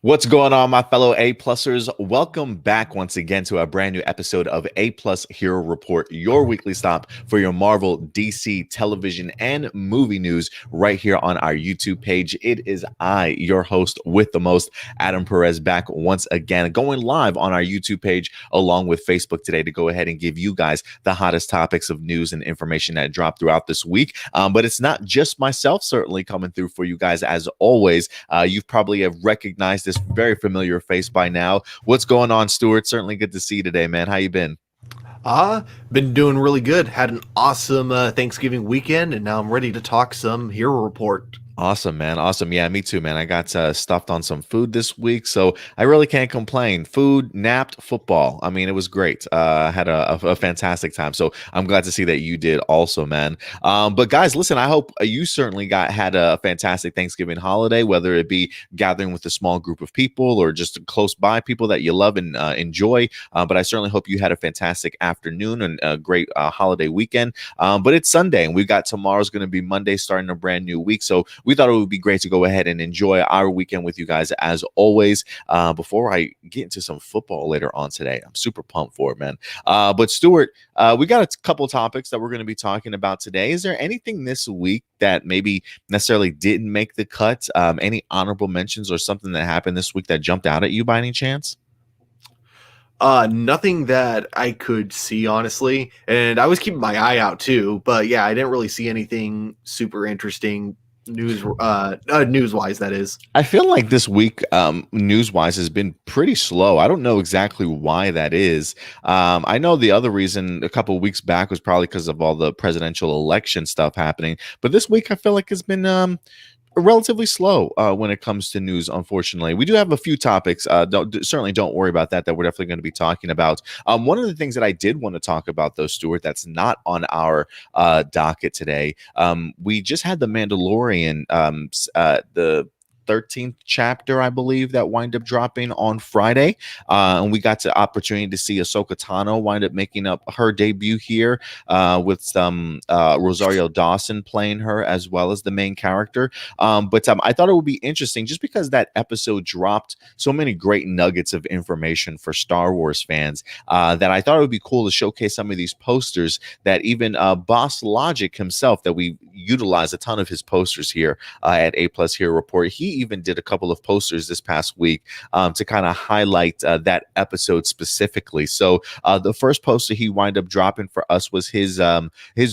What's going on, my fellow A-Plusers? Welcome back once again to a brand new episode of A-Plus Hero Report, your weekly stop for your Marvel, DC, television, and movie news right here on our YouTube page. It is I, your host with the most, Adam Perez, back once again, going live on our YouTube page along with Facebook today to go ahead and give you guys the hottest topics of news and information that dropped throughout this week. But it's not just myself certainly coming through for you guys as always. You've probably have recognized this very familiar face by now. What's going on, Stuart? Certainly good to see you today, man. How you been? Been doing really good. Had an awesome Thanksgiving weekend, and now I'm ready to talk some Hero Report. Awesome, man. Awesome. Yeah, me too, man. I got stuffed on some food this week, so I really can't complain. Food, napped, football. I mean, it was great. Had a fantastic time. So I'm glad to see that you did also, man. But guys, listen, I hope you certainly had a fantastic Thanksgiving holiday, whether it be gathering with a small group of people or just close by people that you love and enjoy. But I certainly hope you had a fantastic afternoon and a great holiday weekend. But it's Sunday, and we've got tomorrow's going to be Monday, starting a brand new week. So we thought it would be great to go ahead and enjoy our weekend with you guys as always. Before I get into some football later on today, I'm super pumped for it, man. But Stuart, we got a couple topics that we're going to be talking about today. Is there anything this week that maybe necessarily didn't make the cut? Any honorable mentions or something that happened this week that jumped out at you by any chance? Nothing that I could see, honestly. And I was keeping my eye out too, but yeah, I didn't really see anything super interesting news-wise, that is. I feel like this week, news-wise, has been pretty slow. I don't know exactly why that is. I know the other reason a couple of weeks back was probably because of all the presidential election stuff happening. But this week, I feel like it's been relatively slow when it comes to news. Unfortunately, we do have a few topics. Certainly don't worry about that we're definitely going to be talking about. One of the things that I did want to talk about, though, Stuart, that's not on our docket today. We just had the Mandalorian, the 13th chapter, I believe, that wind up dropping on Friday. And we got the opportunity to see Ahsoka Tano wind up making up her debut here with some Rosario Dawson playing her as well as the main character. But I thought it would be interesting just because that episode dropped so many great nuggets of information for Star Wars fans that I thought it would be cool to showcase some of these posters that even Boss Logic himself, that we utilize a ton of his posters here at A+ Hero Report. He even did a couple of posters this past week to kind of highlight that episode specifically. So the first poster he wind up dropping for us was his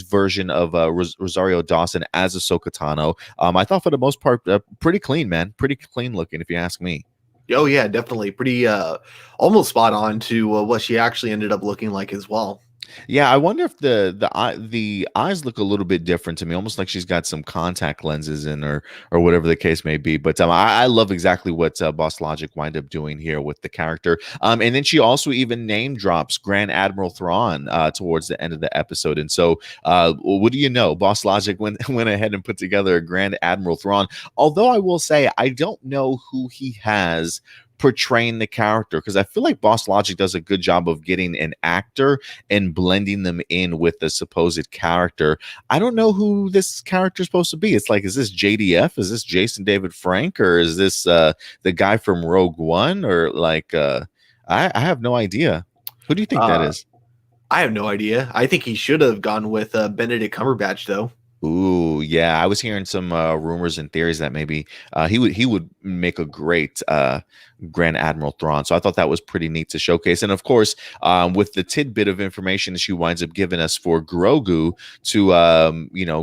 version of Rosario Dawson as Ahsoka Tano. I thought for the most part pretty clean, man. Pretty clean looking, if you ask me. Oh yeah, definitely pretty almost spot on to what she actually ended up looking like as well. Yeah, I wonder if the eyes look a little bit different to me, almost like she's got some contact lenses in, or whatever the case may be. But I love exactly what Boss Logic wind up doing here with the character. And then she also even name drops Grand Admiral Thrawn towards the end of the episode. And so, what do you know? Boss Logic went ahead and put together a Grand Admiral Thrawn. Although I will say I don't know who he has portraying the character, because I feel like Boss Logic does a good job of getting an actor and blending them in with the supposed character. I don't know who this character is supposed to be. It's like, is this JDF? Is this Jason David Frank? Or is this the guy from Rogue One? Or like, I have no idea. Who do you think that is? I have no idea. I think he should have gone with Benedict Cumberbatch, though. Ooh, yeah. I was hearing some rumors and theories that maybe he would make a great Grand Admiral Thrawn. So I thought that was pretty neat to showcase. And of course, with the tidbit of information she winds up giving us for Grogu to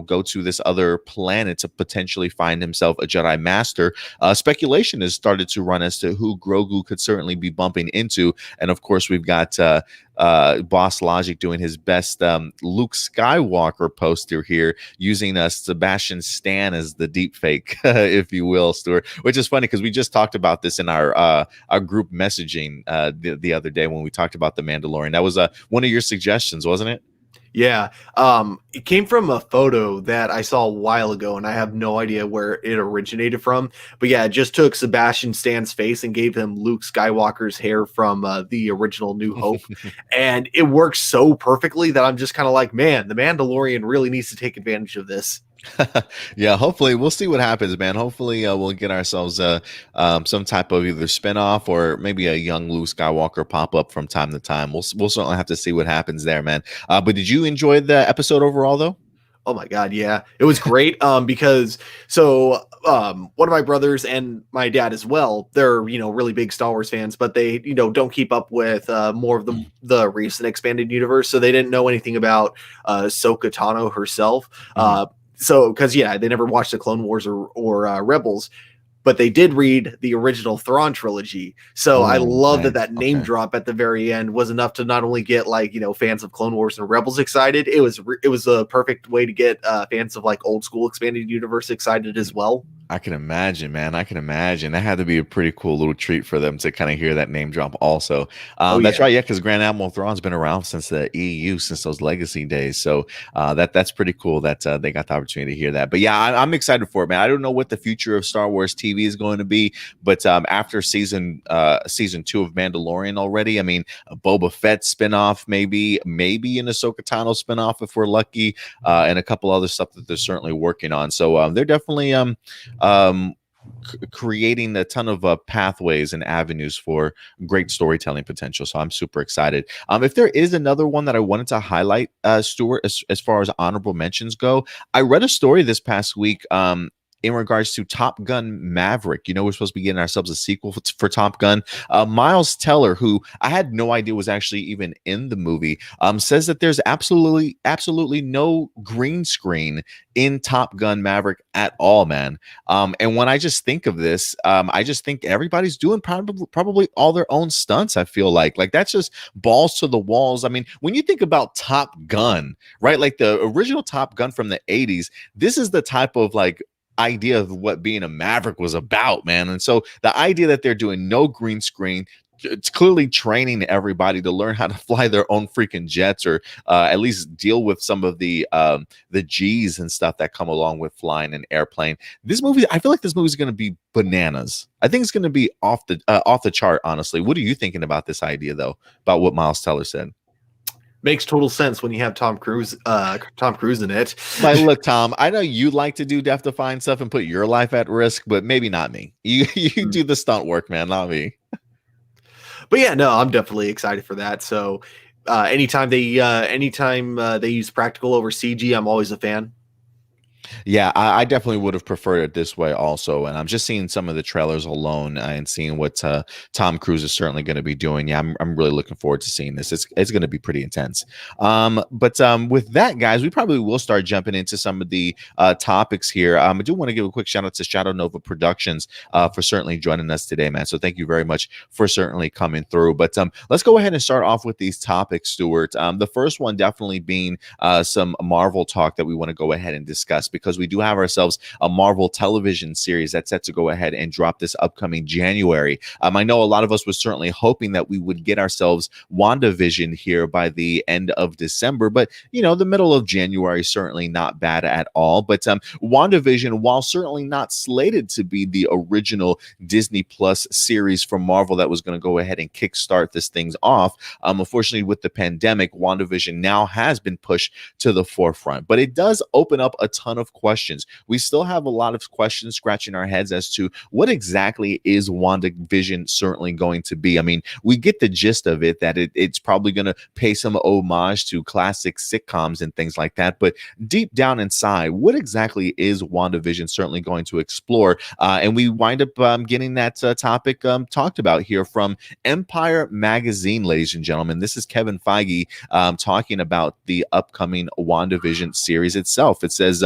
go to this other planet to potentially find himself a Jedi Master, speculation has started to run as to who Grogu could certainly be bumping into. And of course, we've got Boss Logic doing his best Luke Skywalker poster here, using Sebastian Stan as the deep fake, if you will, Stuart, which is funny because we just talked about this in our group messaging the other day when we talked about the Mandalorian. That was one of your suggestions, wasn't it? Yeah. It came from a photo that I saw a while ago, and I have no idea where it originated from. But yeah, it just took Sebastian Stan's face and gave him Luke Skywalker's hair from the original New Hope. And it works so perfectly that I'm just kind of like, man, the Mandalorian really needs to take advantage of this. Yeah, hopefully we'll see what happens, man. Hopefully we'll get ourselves some type of either spinoff or maybe a young Luke Skywalker pop up from time to time. We'll certainly have to see what happens there, man. But did you enjoy the episode overall, though? Oh my god, yeah. It was great because one of my brothers and my dad as well, they're, really big Star Wars fans, but they, don't keep up with more of the recent expanded universe, so they didn't know anything about Ahsoka Tano herself. Mhm. So cuz yeah, they never watched the Clone Wars or Rebels, but they did read the original Thrawn trilogy. So I Oh, love that nice. that name Okay. drop at the very end was enough to not only get like, fans of Clone Wars and Rebels excited. It was a perfect way to get fans of like old school expanded universe excited as well. I can imagine, man. I can imagine. That had to be a pretty cool little treat for them to kind of hear that name drop also. Oh That's yeah. right, yeah, because Grand Admiral Thrawn's been around since the EU, since those legacy days. So that's pretty cool that they got the opportunity to hear that. But yeah, I'm excited for it, man. I don't know what the future of Star Wars TV is going to be, but after season 2 of Mandalorian already, I mean, a Boba Fett spinoff, maybe an Ahsoka Tano spinoff if we're lucky, and a couple other stuff that they're certainly working on. So they're definitely um, creating a ton of pathways and avenues for great storytelling potential. So I'm super excited. If there is another one that I wanted to highlight, Stuart, as far as honorable mentions go, I read a story this past week. In regards to Top Gun Maverick, we're supposed to be getting ourselves a sequel for Top Gun. Miles Teller, who I had no idea was actually even in the movie, says that there's absolutely no green screen in Top Gun Maverick at all, man. And when I just think of this, I just think everybody's doing probably all their own stunts. I feel like that's just balls to the walls. I mean, when you think about Top Gun, right? Like the original Top Gun from the 80s, this is the type of like idea of what being a Maverick was about, man. And so the idea that they're doing no green screen, it's clearly training everybody to learn how to fly their own freaking jets, or at least deal with some of the G's and stuff that come along with flying an airplane. This movie, I feel like this movie is going to be bananas. I think it's going to be off the chart. Honestly, what are you thinking about this idea though? About what Miles Teller said? Makes total sense when you have Tom Cruise in it. Like, look, Tom, I know you like to do death defying stuff and put your life at risk, but maybe not me. You do the stunt work, man, not me. But yeah, no, I'm definitely excited for that. So anytime they use practical over CG, I'm always a fan. Yeah, I definitely would have preferred it this way also. And I'm just seeing some of the trailers alone and seeing what Tom Cruise is certainly going to be doing. Yeah, I'm really looking forward to seeing this. It's going to be pretty intense. But with that, guys, we probably will start jumping into some of the topics here. I do want to give a quick shout out to Shadow Nova Productions for certainly joining us today, man. So thank you very much for certainly coming through. But let's go ahead and start off with these topics, Stuart. The first one definitely being some Marvel talk that we want to go ahead and discuss, because we do have ourselves a Marvel television series that's set to go ahead and drop this upcoming January. I know a lot of us was certainly hoping that we would get ourselves WandaVision here by the end of December, but the middle of January certainly not bad at all. But WandaVision, while certainly not slated to be the original Disney Plus series from Marvel that was going to go ahead and kickstart this things off, unfortunately with the pandemic, WandaVision now has been pushed to the forefront. But it does open up a ton of questions. We still have a lot of questions scratching our heads as to what exactly is WandaVision certainly going to be. I mean, we get the gist of it, that it's probably going to pay some homage to classic sitcoms and things like that. But deep down inside, what exactly is WandaVision certainly going to explore? And we wind up getting that topic talked about here from Empire Magazine, ladies and gentlemen. This is Kevin Feige talking about the upcoming WandaVision series itself. It says,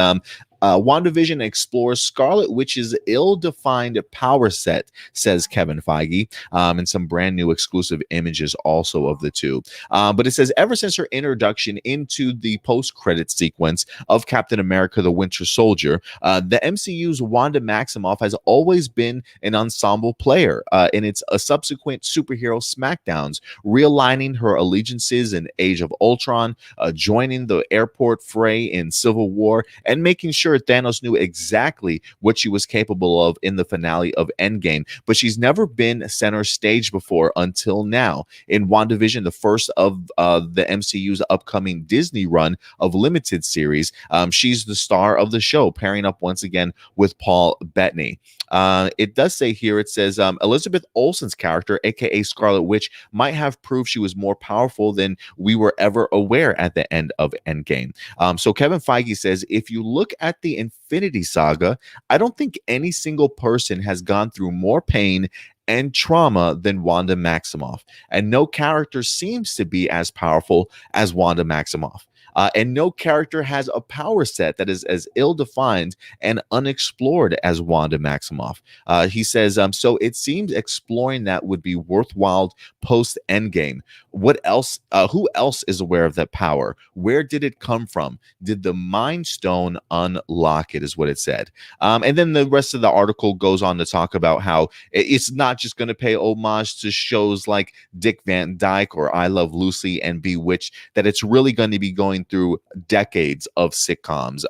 WandaVision explores Scarlet Witch's ill-defined power set, says Kevin Feige, and some brand new exclusive images also of the two. But it says, ever since her introduction into the post-credit sequence of Captain America: The Winter Soldier, the MCU's Wanda Maximoff has always been an ensemble player in its subsequent superhero smackdowns, realigning her allegiances in Age of Ultron, joining the airport fray in Civil War, and making sure sure Thanos knew exactly what she was capable of in the finale of Endgame, but she's never been center stage before until now. In WandaVision, the first of the MCU's upcoming Disney run of limited series, she's the star of the show, pairing up once again with Paul Bettany. It does say here, it says Elizabeth Olsen's character, aka Scarlet Witch, might have proved she was more powerful than we were ever aware at the end of Endgame. So Kevin Feige says, if you look at the Infinity Saga, I don't think any single person has gone through more pain and trauma than Wanda Maximoff, and no character seems to be as powerful as Wanda Maximoff. And no character has a power set that is as ill-defined and unexplored as Wanda Maximoff. He says, so it seems exploring that would be worthwhile post-Endgame. What else? Who else is aware of that power? Where did it come from? Did the Mind Stone unlock it, is what it said. And then the rest of the article goes on to talk about how it's not just going to pay homage to shows like Dick Van Dyke or I Love Lucy and Bewitched, that it's really going to be going through decades of sitcoms,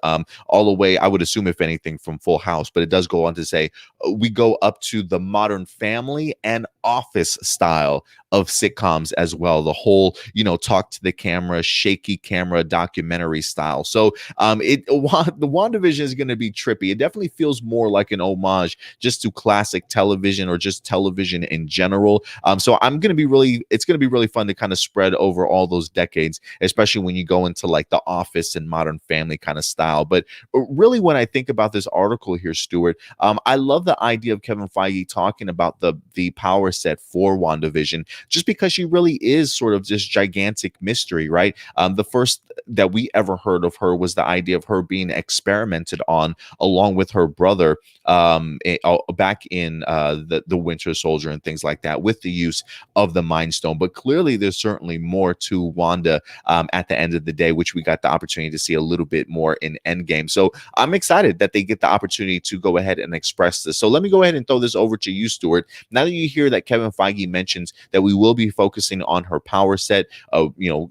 all the way, I would assume, if anything, from Full House. But it does go on to say we go up to the Modern Family and Office style of sitcoms as well. The whole, talk to the camera, shaky camera, documentary style. So the WandaVision is going to be trippy. It definitely feels more like an homage just to classic television or just television in general. So it's going to be really fun to kind of spread over all those decades, especially when you go into like The Office and Modern Family kind of style. But really, when I think about this article here, Stuart, I love the idea of Kevin Feige talking about the power set for WandaVision, just because she really is sort of this gigantic mystery, right? The first that we ever heard of her was the idea of her being experimented on along with her brother back in the Winter Soldier and things like that, with the use of the Mind Stone. But clearly there's certainly more to Wanda at the end of the day, which we got the opportunity to see a little bit more in Endgame. So I'm excited that they get the opportunity to go ahead and express this. So let me go ahead and throw this over to you, Stuart. Now that you hear that Kevin Feige mentions that we will be focusing on her power set,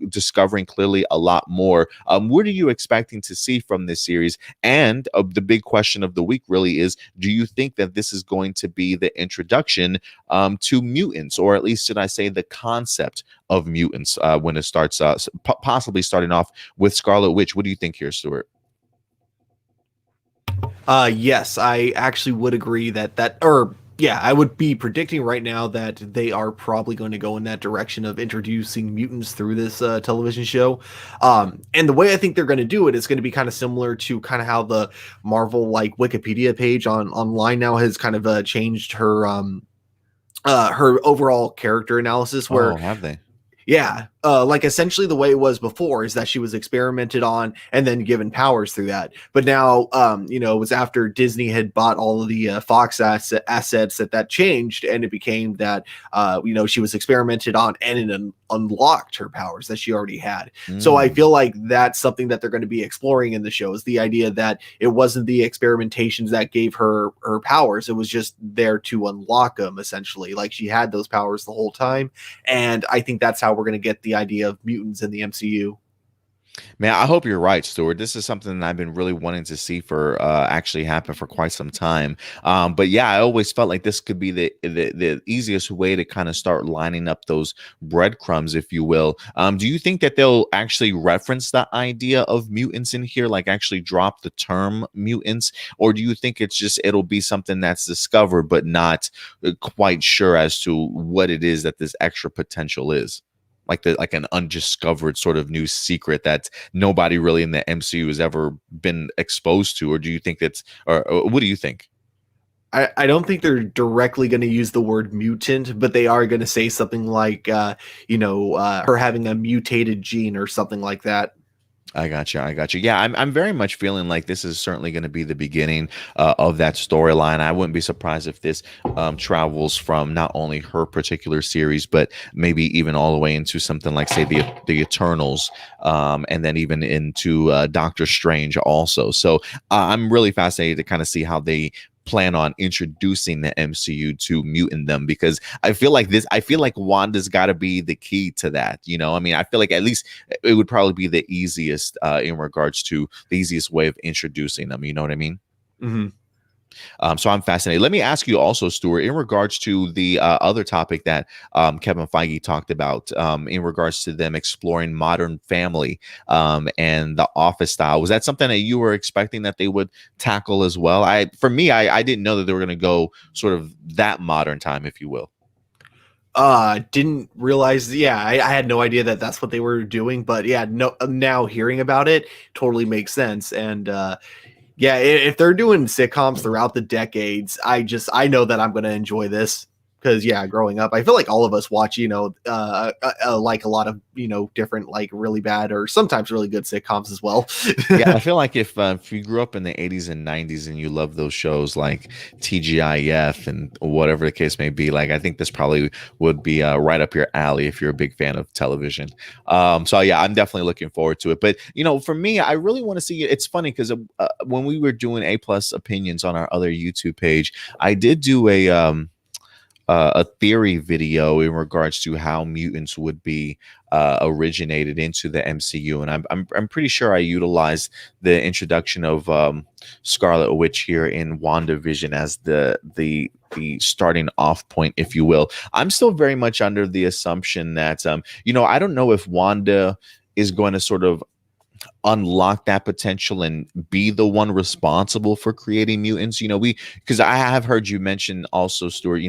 discovering clearly a lot more, what are you expecting to see from this series? And the big question of the week really is, do you think that this is going to be the introduction to mutants, or at least should I say the concept of mutants, when it starts possibly starting off with Scarlet Witch? What do you think here, Stuart? Yes, I actually would agree I would be predicting right now that they are probably going to go in that direction of introducing mutants through this television show. And the way I think they're going to do it is going to be kind of similar to kind of how the Marvel Wikipedia page online now has kind of changed her overall character analysis. Where have they? Yeah, essentially the way it was before is that she was experimented on and then given powers through that. But now, it was after Disney had bought all of the Fox assets that changed, and it became that, she was experimented on and it unlocked her powers that she already had. So I feel like that's something that they're going to be exploring in the show, is the idea that it wasn't the experimentations that gave her powers. It was just there to unlock them, essentially. Like, she had those powers the whole time. And I think that's how we're going to get the idea of mutants in the MCU. Man, I hope you're right, Stuart. This is something that I've been really wanting to see for actually happen for quite some time. But yeah, I always felt like this could be the easiest way to kind of start lining up those breadcrumbs, if you will. Do you think that they'll actually reference the idea of mutants in here, like actually drop the term mutants? Or do you think it'll be something that's discovered but not quite sure as to what it is that this extra potential is? Like an undiscovered sort of new secret that nobody really in the MCU has ever been exposed to? Or do you think or what do you think? I don't think they're directly going to use the word mutant, but they are going to say something like, her having a mutated gene or something like that. I got you. Yeah, I'm very much feeling like this is certainly going to be the beginning of that storyline. I wouldn't be surprised if this travels from not only her particular series, but maybe even all the way into something like, say, the Eternals, and then even into Doctor Strange also. So I'm really fascinated to kind of see how they plan on introducing the MCU to mutant them, because I feel like Wanda's got to be the key to that. I mean, I feel like at least it would probably be the easiest in regards to the easiest way of introducing them. You know what I mean? Hmm. So I'm fascinated. Let me ask you also, Stuart, in regards to the other topic that Kevin Feige talked about, in regards to them exploring Modern Family and the Office style. Was that something that you were expecting that they would tackle as well? For me, I didn't know that they were going to go sort of that modern time, if you will. Didn't realize. Yeah, I had no idea that that's what they were doing. But yeah, no. Now hearing about it totally makes sense. And yeah, if they're doing sitcoms throughout the decades, I know that I'm going to enjoy this because yeah, growing up, I feel like all of us watch like a lot of different like really bad or sometimes really good sitcoms as well. Yeah, I feel like if you grew up in the 80s and 90s and you love those shows like TGIF and whatever the case may be, like I think this probably would be right up your alley if you're a big fan of television. So yeah, I'm definitely looking forward to it. But for me, I really want to see it. It's funny because when we were doing A+ opinions on our other YouTube page, I did do a theory video in regards to how mutants would be originated into the MCU, and I'm pretty sure I utilized the introduction of Scarlet Witch here in WandaVision as the starting off point, if you will. I'm still very much under the assumption that I don't know if Wanda is going to sort of unlock that potential and be the one responsible for creating mutants. Because I have heard you mention also, Stuart,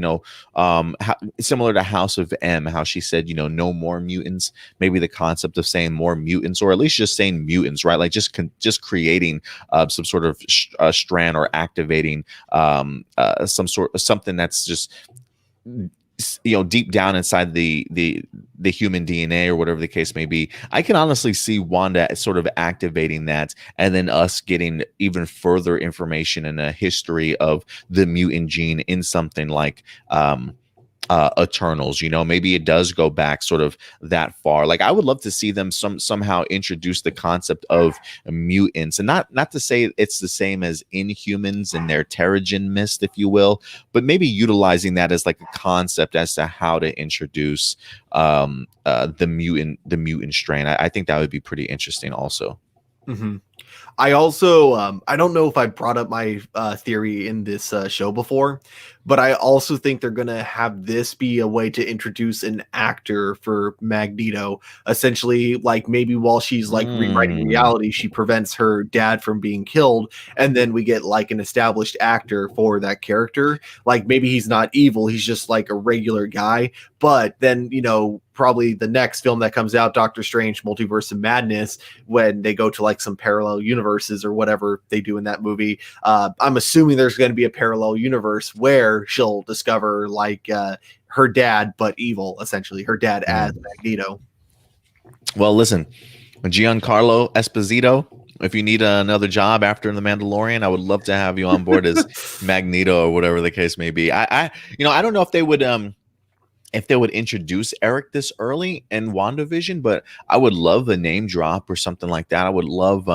similar to House of M, how she said, no more mutants. Maybe the concept of saying more mutants, or at least just saying mutants, right? Like just creating some sort of strand or activating something that's just deep down inside the human DNA or whatever the case may be. I can honestly see Wanda sort of activating that, and then us getting even further information and a history of the mutant gene in something like Eternals. Maybe it does go back sort of that far. Like I would love to see them somehow introduce the concept of mutants, and not to say it's the same as Inhumans and their Terrigen Mist, if you will, but maybe utilizing that as like a concept as to how to introduce the mutant strain. I think that would be pretty interesting also. Hmm. I also I don't know if I brought up my theory in this show before, but I also think they're gonna have this be a way to introduce an actor for Magneto. Essentially, like maybe while she's like rewriting reality, she prevents her dad from being killed, and then we get like an established actor for that character. Like maybe he's not evil, he's just like a regular guy. But then probably the next film that comes out, Doctor Strange Multiverse of Madness, when they go to like some parallel universes or whatever they do in that movie, I'm assuming there's going to be a parallel universe where she'll discover like her dad but evil, essentially her dad as Magneto. Well, listen, Giancarlo Esposito, if you need another job after The Mandalorian, I would love to have you on board as Magneto or whatever the case may be. I don't know if they would introduce Eric this early in WandaVision, but I would love a name drop or something like that. I would love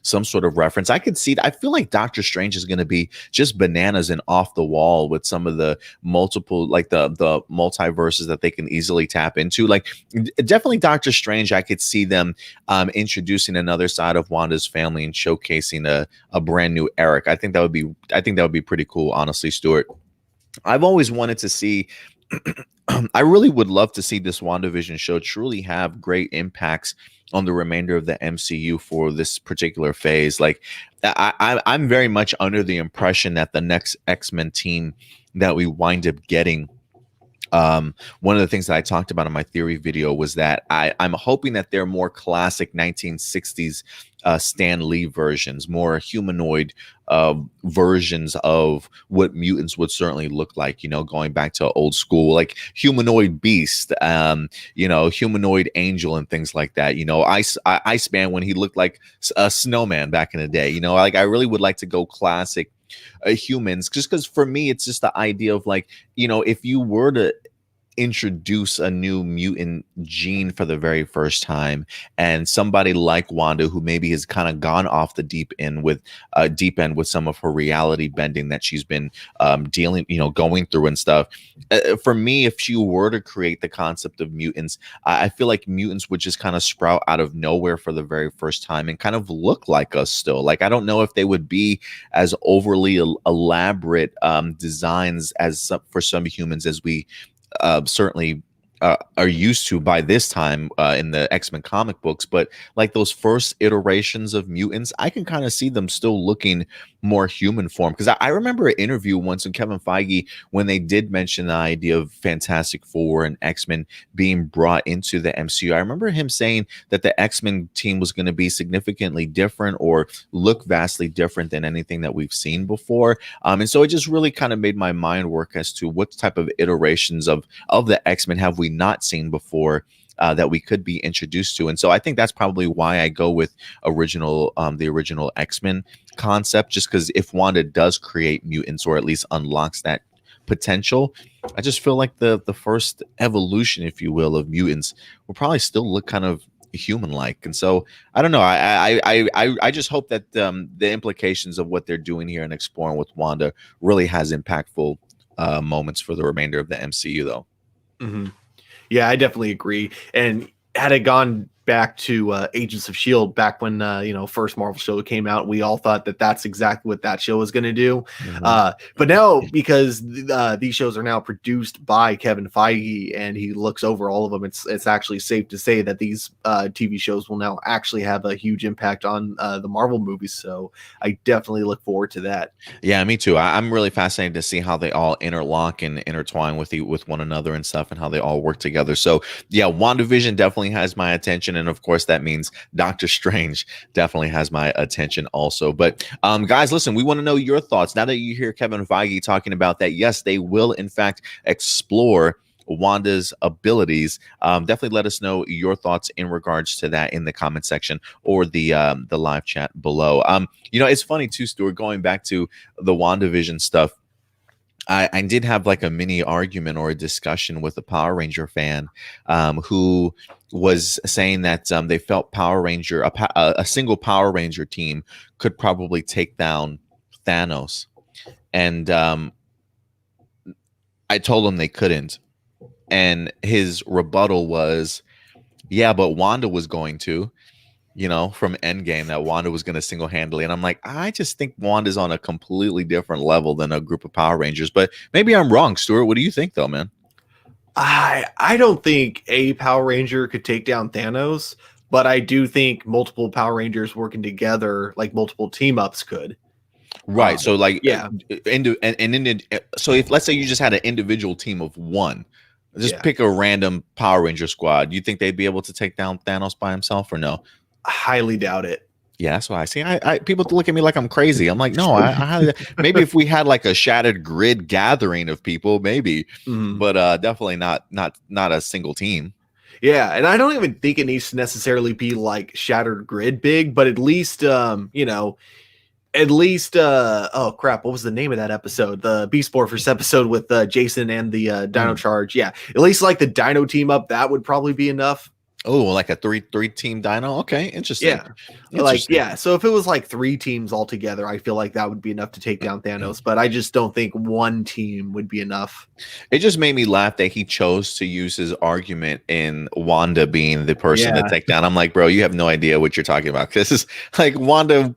some sort of reference. I could see. I feel like Doctor Strange is going to be just bananas and off the wall with some of the multiple, like the multiverses that they can easily tap into. Like definitely Doctor Strange. I could see them introducing another side of Wanda's family and showcasing a brand new Eric. I think that would be pretty cool, honestly, Stuart. I've always wanted to see. I really would love to see this WandaVision show truly have great impacts on the remainder of the MCU for this particular phase. Like, I'm very much under the impression that the next X-Men team that we wind up getting, one of the things that I talked about in my theory video was that I'm hoping that they're more classic 1960s Stan Lee versions, more humanoid versions of what mutants would certainly look like, going back to old school, like humanoid beast, humanoid angel and things like that. Iceman when he looked like a snowman back in the day, like I really would like to go classic humans, just because for me, it's just the idea of like, if you were to introduce a new mutant gene for the very first time, and somebody like Wanda, who maybe has kind of gone off the deep end with some of her reality bending that she's been dealing, going through and stuff. For me, if she were to create the concept of mutants, I feel like mutants would just kind of sprout out of nowhere for the very first time and kind of look like us still. Like, I don't know if they would be as overly elaborate designs for some humans as we certainly are used to by this time in the X-Men comic books. But like those first iterations of mutants, I can kind of see them still looking more human form. Because I remember an interview once with Kevin Feige when they did mention the idea of Fantastic Four and X-Men being brought into the MCU. I remember him saying that the X-Men team was going to be significantly different or look vastly different than anything that we've seen before. And so it just really kind of made my mind work as to what type of iterations of the X-Men have we not seen before that we could be introduced to. And so I think that's probably why I go with the original X-Men concept, just because if Wanda does create mutants or at least unlocks that potential, I just feel like the first evolution, if you will, of mutants will probably still look kind of human-like. And so I don't know. I just hope that the implications of what they're doing here and exploring with Wanda really has impactful moments for the remainder of the MCU, though. Mm-hmm. Yeah, I definitely agree. And had it gone back to Agents of S.H.I.E.L.D. back when first Marvel show came out, we all thought that that's exactly what that show was going to do. Mm-hmm. But now, because these shows are now produced by Kevin Feige and he looks over all of them, it's actually safe to say that these TV shows will now actually have a huge impact on the Marvel movies. So I definitely look forward to that. Yeah, me too. I'm really fascinated to see how they all interlock and intertwine with one another and stuff, and how they all work together. So yeah, WandaVision definitely has my attention. And of course, that means Doctor Strange definitely has my attention also. But guys, listen, we want to know your thoughts. Now that you hear Kevin Feige talking about that, yes, they will, in fact, explore Wanda's abilities. Definitely let us know your thoughts in regards to that in the comment section or the live chat below. It's funny too, Stuart, going back to the WandaVision stuff. I did have like a mini argument or a discussion with a Power Ranger fan who was saying that they felt Power Ranger, a single Power Ranger team could probably take down Thanos. And I told him they couldn't. And his rebuttal was, yeah, but Wanda was going to. From Endgame, that Wanda was going to single-handedly. And I'm like, I just think Wanda's on a completely different level than a group of Power Rangers. But maybe I'm wrong, Stuart. What do you think, though, man? I don't think a Power Ranger could take down Thanos, but I do think multiple Power Rangers working together, like multiple team-ups, could. Right. So, like, yeah. So if, let's say you just had an individual team of one, just pick a random Power Ranger squad, you think they'd be able to take down Thanos by himself or no? Highly doubt it. Yeah, that's why I see. People look at me like I'm crazy. I'm like, no, maybe if we had like a Shattered Grid gathering of people, maybe, but definitely not a single team. Yeah, and I don't even think it needs to necessarily be like Shattered Grid big, but at least oh crap, what was the name of that episode? The Beast Morphers episode with Jason and the Dino Charge. Yeah, at least like the Dino team up, that would probably be enough. Oh, like a three team Dino. Okay, interesting. Yeah, interesting. So if it was like 3 teams all together, I feel like that would be enough to take down Thanos. But I just don't think one team would be enough. It just made me laugh that he chose to use his argument in Wanda being the person to take down. I'm like, bro, you have no idea what you're talking about. This is like Wanda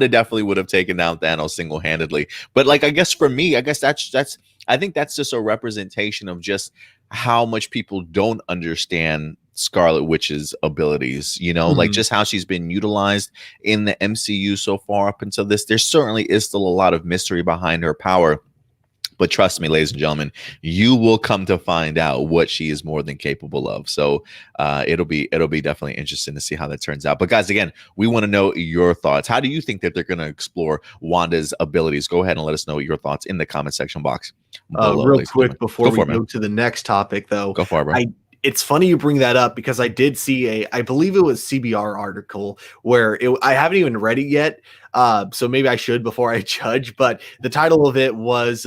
definitely would have taken down Thanos single-handedly. But like, I guess for me, I think that's just a representation of just how much people don't understand Scarlet Witch's abilities, like just how she's been utilized in the MCU so far up until this. There certainly is still a lot of mystery behind her power, but trust me, ladies and gentlemen, you will come to find out what she is more than capable of. So it'll be definitely interesting to see how that turns out. But guys, again, we want to know your thoughts. How do you think that they're going to explore Wanda's abilities? Go ahead and let us know your thoughts in the comment section box below, real quick before we go to the next topic, though. Go for it, bro. It's funny you bring that up because I did see I believe it was CBR article where I haven't even read it yet, so maybe I should before I judge. But the title of it was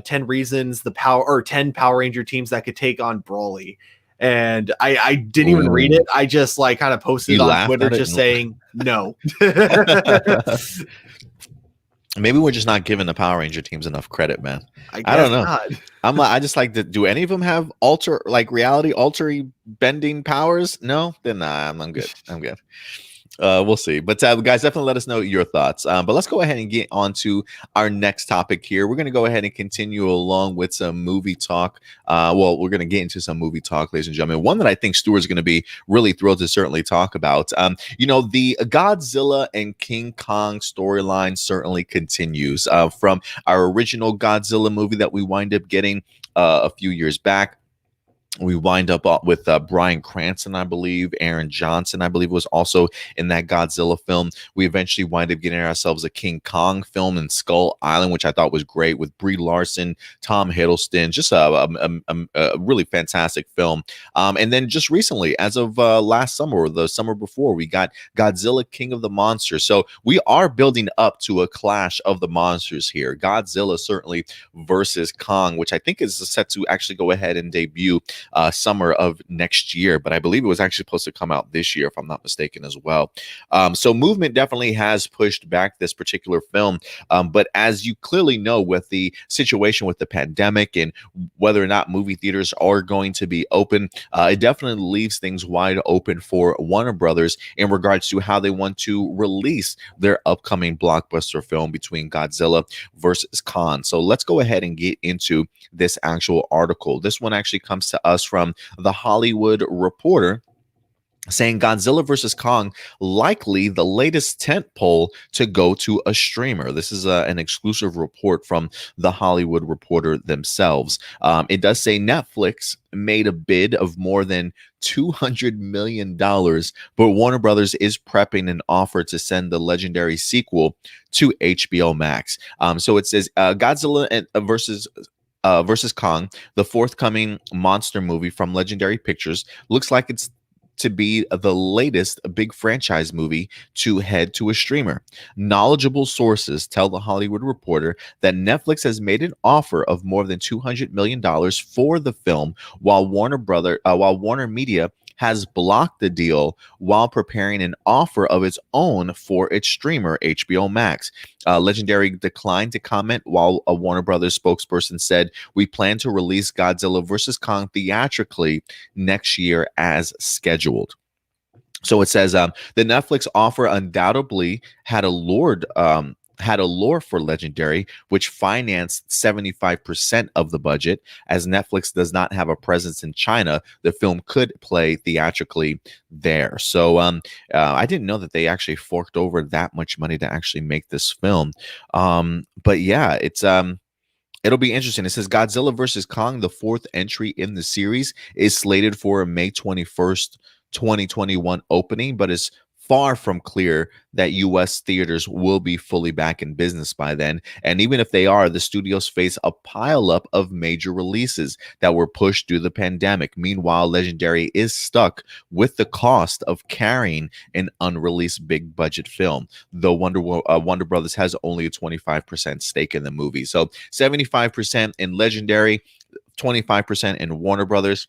10 reasons the power or 10 Power Ranger teams that could take on Brawly. And I didn't even read Ooh. it. I just like kind of posted You it on laughed Twitter at it just saying no. maybe we're just not giving the Power Ranger teams enough credit, man. I I don't guess know. not. I just like to. Do any of them have reality altery bending powers? No, then nah, I'm good. I'm good. We'll see. But guys, definitely let us know your thoughts. But let's go ahead and get on to our next topic here. We're going to go ahead and continue along with some movie talk. Well, we're going to get into some movie talk, ladies and gentlemen. One that I think Stuart's going to be really thrilled to certainly talk about. The Godzilla and King Kong storyline certainly continues from our original Godzilla movie that we wind up getting a few years back. We wind up with Bryan Cranston, I believe. Aaron Johnson, I believe, was also in that Godzilla film. We eventually wind up getting ourselves a King Kong film in Skull Island, which I thought was great, with Brie Larson, Tom Hiddleston. Just a really fantastic film. And then just recently, as of last summer or the summer before, we got Godzilla King of the Monsters. So we are building up to a clash of the monsters here. Godzilla certainly versus Kong, which I think is set to actually go ahead and debut summer of next year, but I believe it was actually supposed to come out this year, if I'm not mistaken, as well. So movement definitely has pushed back this particular film. But as you clearly know, with the situation with the pandemic and whether or not movie theaters are going to be open, it definitely leaves things wide open for Warner Brothers in regards to how they want to release their upcoming blockbuster film between Godzilla versus Kong. So let's go ahead and get into this actual article. This one actually comes to us from The Hollywood Reporter, saying Godzilla vs. Kong likely the latest tentpole to go to a streamer. This is an exclusive report from The Hollywood Reporter themselves. It does say Netflix made a bid of more than $200 million, but Warner Brothers is prepping an offer to send the legendary sequel to HBO Max. So it says Godzilla versus Kong, the forthcoming monster movie from Legendary Pictures, looks like it's to be the latest big franchise movie to head to a streamer. Knowledgeable sources tell The Hollywood Reporter that Netflix has made an offer of more than $200 million for the film, while Warner Media has blocked the deal while preparing an offer of its own for its streamer, HBO Max. Legendary declined to comment, while a Warner Brothers spokesperson said, "We plan to release Godzilla vs. Kong theatrically next year as scheduled." So it says the Netflix offer undoubtedly had a lure for Legendary, which financed 75% of the budget. As Netflix does not have a presence in China, the film could play theatrically there. So I didn't know that they actually forked over that much money to actually make this film. But yeah, it'll be interesting. It says Godzilla vs. Kong, the fourth entry in the series, is slated for a May 21st, 2021 opening, but is far from clear that US theaters will be fully back in business by then. And even if they are, the studios face a pileup of major releases that were pushed due to the pandemic. Meanwhile, Legendary is stuck with the cost of carrying an unreleased big budget film, though Wonder Brothers has only a 25% stake in the movie. So 75% in Legendary, 25% in Warner Brothers.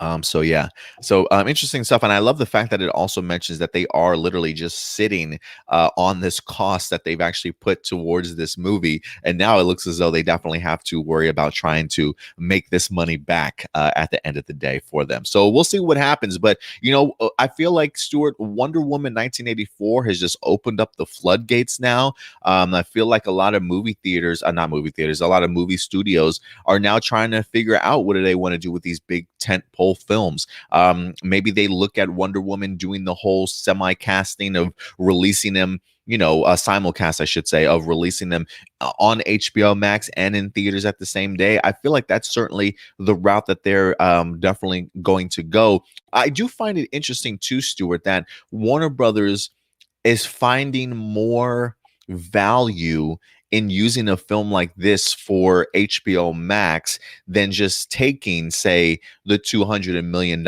Interesting stuff, and I love the fact that it also mentions that they are literally just sitting on this cost that they've actually put towards this movie, and now it looks as though they definitely have to worry about trying to make this money back at the end of the day for them. So we'll see what happens, but I feel like, Stuart, Wonder Woman 1984 has just opened up the floodgates now. I feel like a lot of movie theaters, not movie theaters, a lot of movie studios are now trying to figure out what do they want to do with these big tentpole films. Maybe they look at Wonder Woman doing the whole semi-casting of releasing them, a simulcast, I should say, of releasing them on HBO Max and in theaters at the same day. I feel like that's certainly the route that they're definitely going to go. I do find it interesting too, Stuart, that Warner Brothers is finding more value in using a film like this for HBO Max than just taking, say, the $200 million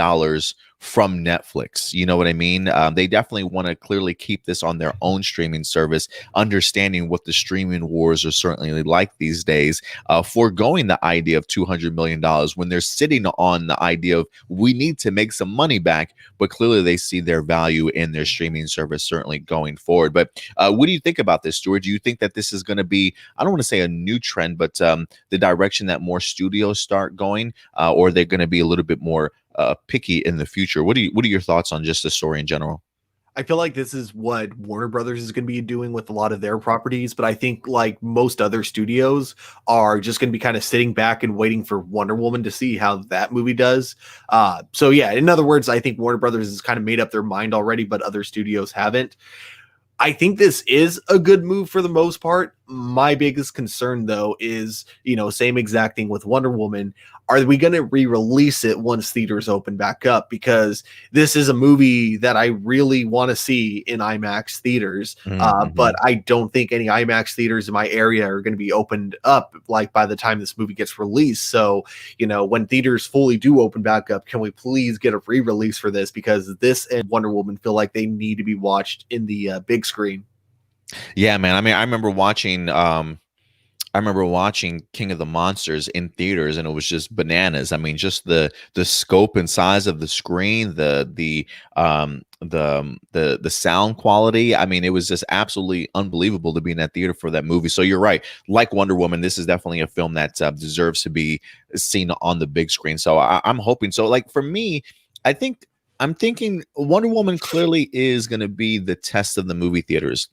from Netflix. You know what I mean? They definitely want to clearly keep this on their own streaming service, understanding what the streaming wars are certainly like these days, foregoing the idea of $200 million when they're sitting on the idea of we need to make some money back, but clearly they see their value in their streaming service certainly going forward. But what do you think about this, Stuart? Do you think that this is going to be, I don't want to say a new trend, but the direction that more studios start going, or they're going to be a little bit more picky in the future? What are your thoughts on just the story in general? I feel like this is what Warner Brothers is going to be doing with a lot of their properties, but I think like most other studios are just going to be kind of sitting back and waiting for Wonder Woman to see how that movie does. So yeah, in other words, I think Warner Brothers has kind of made up their mind already, but other studios haven't. I think this is a good move for the most part. My biggest concern, though, is, same exact thing with Wonder Woman. Are we going to re-release it once theaters open back up? Because this is a movie that I really want to see in IMAX theaters. But I don't think any IMAX theaters in my area are going to be opened up like by the time this movie gets released. So, when theaters fully do open back up, can we please get a re-release for this? Because this and Wonder Woman feel like they need to be watched in the big screen. Yeah, man. I mean, I remember watching King of the Monsters in theaters, and it was just bananas. I mean, just the scope and size of the screen, the sound quality. I mean, it was just absolutely unbelievable to be in that theater for that movie. So you're right. Like Wonder Woman, this is definitely a film that deserves to be seen on the big screen. So I'm hoping so. Like for me, I'm thinking Wonder Woman clearly is going to be the test of the movie theaters,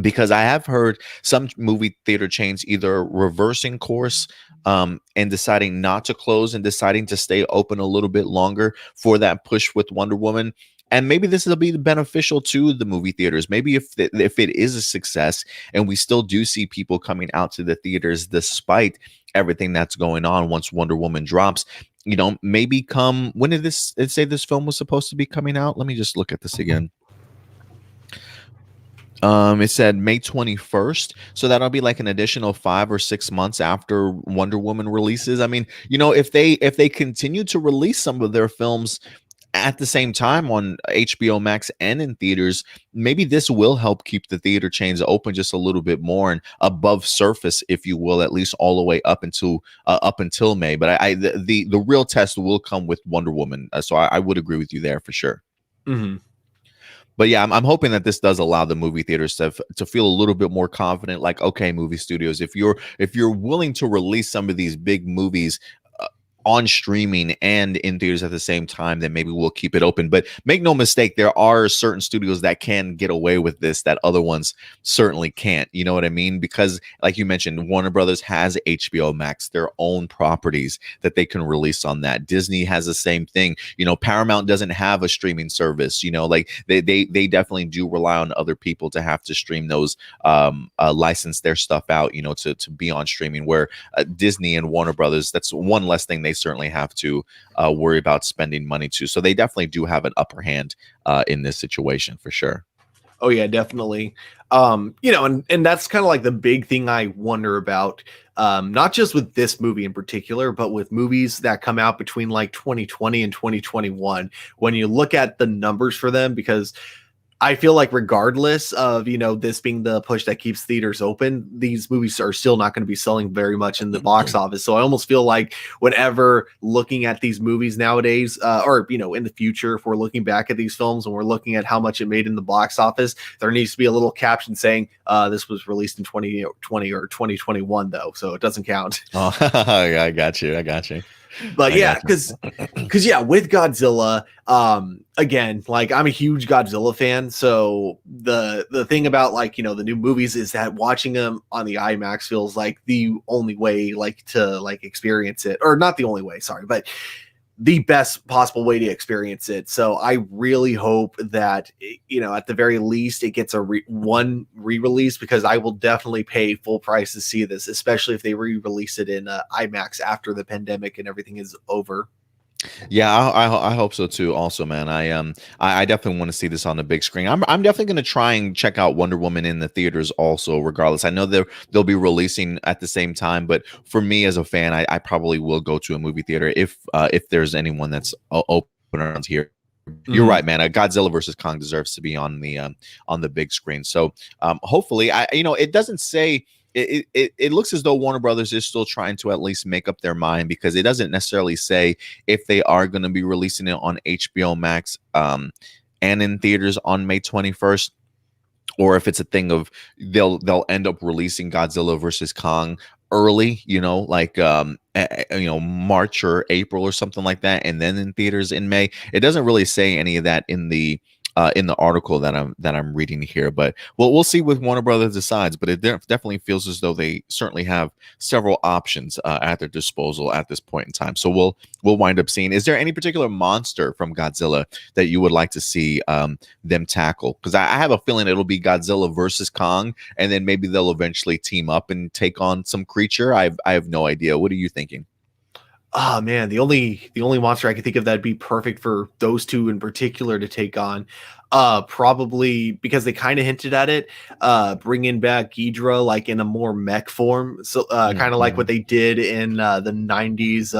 because I have heard some movie theater chains either reversing course and deciding not to close and deciding to stay open a little bit longer for that push with Wonder Woman. And maybe this will be beneficial to the movie theaters. Maybe if it is a success and we still do see people coming out to the theaters despite everything that's going on once Wonder Woman drops, maybe come, when did it say this film was supposed to be coming out? Let me just look at this again. It said May 21st, so that'll be like an additional 5 or 6 months after Wonder Woman releases. I mean, if they continue to release some of their films at the same time on HBO Max and in theaters, maybe this will help keep the theater chains open just a little bit more and above surface, if you will, at least all the way up until May. But the real test will come with Wonder Woman. So I would agree with you there for sure. Mm-hmm. But yeah, I'm hoping that this does allow the movie theaters to feel a little bit more confident. Like, okay, movie studios, if you're willing to release some of these big movies on streaming and in theaters at the same time, then maybe we'll keep it open. But make no mistake, there are certain studios that can get away with this that other ones certainly can't. You know what I mean? Because like you mentioned, Warner Brothers has HBO Max, their own properties that they can release on that. Disney has the same thing. Paramount doesn't have a streaming service. Like they definitely do rely on other people to have to stream those, license their stuff out, to be on streaming, where Disney and Warner Brothers, that's one less thing they certainly have to worry about spending money to. So they definitely do have an upper hand in this situation for sure. Oh yeah, definitely. And that's kind of like the big thing I wonder about, not just with this movie in particular, but with movies that come out between like 2020 and 2021. When you look at the numbers for them, because I feel like regardless of, this being the push that keeps theaters open, these movies are still not going to be selling very much in the box office. So I almost feel like whenever looking at these movies nowadays, or, in the future, if we're looking back at these films and we're looking at how much it made in the box office, there needs to be a little caption saying this was released in 2020 or 2021, though. So it doesn't count. Oh, I got you. But yeah, because with Godzilla, again, like I'm a huge Godzilla fan, so the thing about like the new movies is that watching them on the IMAX feels like the only way like to like experience it, or not the only way, sorry, but the best possible way to experience it. So I really hope that, at the very least it gets a one re-release, because I will definitely pay full price to see this, especially if they re-release it in IMAX after the pandemic and everything is over. Yeah, I hope so too. Also, man, I definitely want to see this on the big screen. I'm definitely going to try and check out Wonder Woman in the theaters. Also, regardless, I know they'll be releasing at the same time, but for me as a fan, I probably will go to a movie theater if there's anyone that's open around here. You're Mhm. right, man. Godzilla versus Kong deserves to be on the big screen. So hopefully, it doesn't say it looks as though Warner Brothers is still trying to at least make up their mind because it doesn't necessarily say if they are going to be releasing it on HBO Max and in theaters on May 21st, or if it's a thing of they'll end up releasing Godzilla versus Kong early, like March or April or something like that, and then in theaters in May. It doesn't really say any of that in the article that I'm reading here, but we'll see what Warner Brothers decides. But it definitely feels as though they certainly have several options at their disposal at this point in time. So we'll wind up seeing. Is there any particular monster from Godzilla that you would like to see them tackle? Because I have a feeling it'll be Godzilla versus Kong, and then maybe they'll eventually team up and take on some creature. I have no idea. What are you thinking? Oh man, the only monster I can think of that'd be perfect for those two in particular to take on, probably because they kind of hinted at it, bringing back Ghidra like in a more mech form, so kind of like Mhm. what they did in the '90s,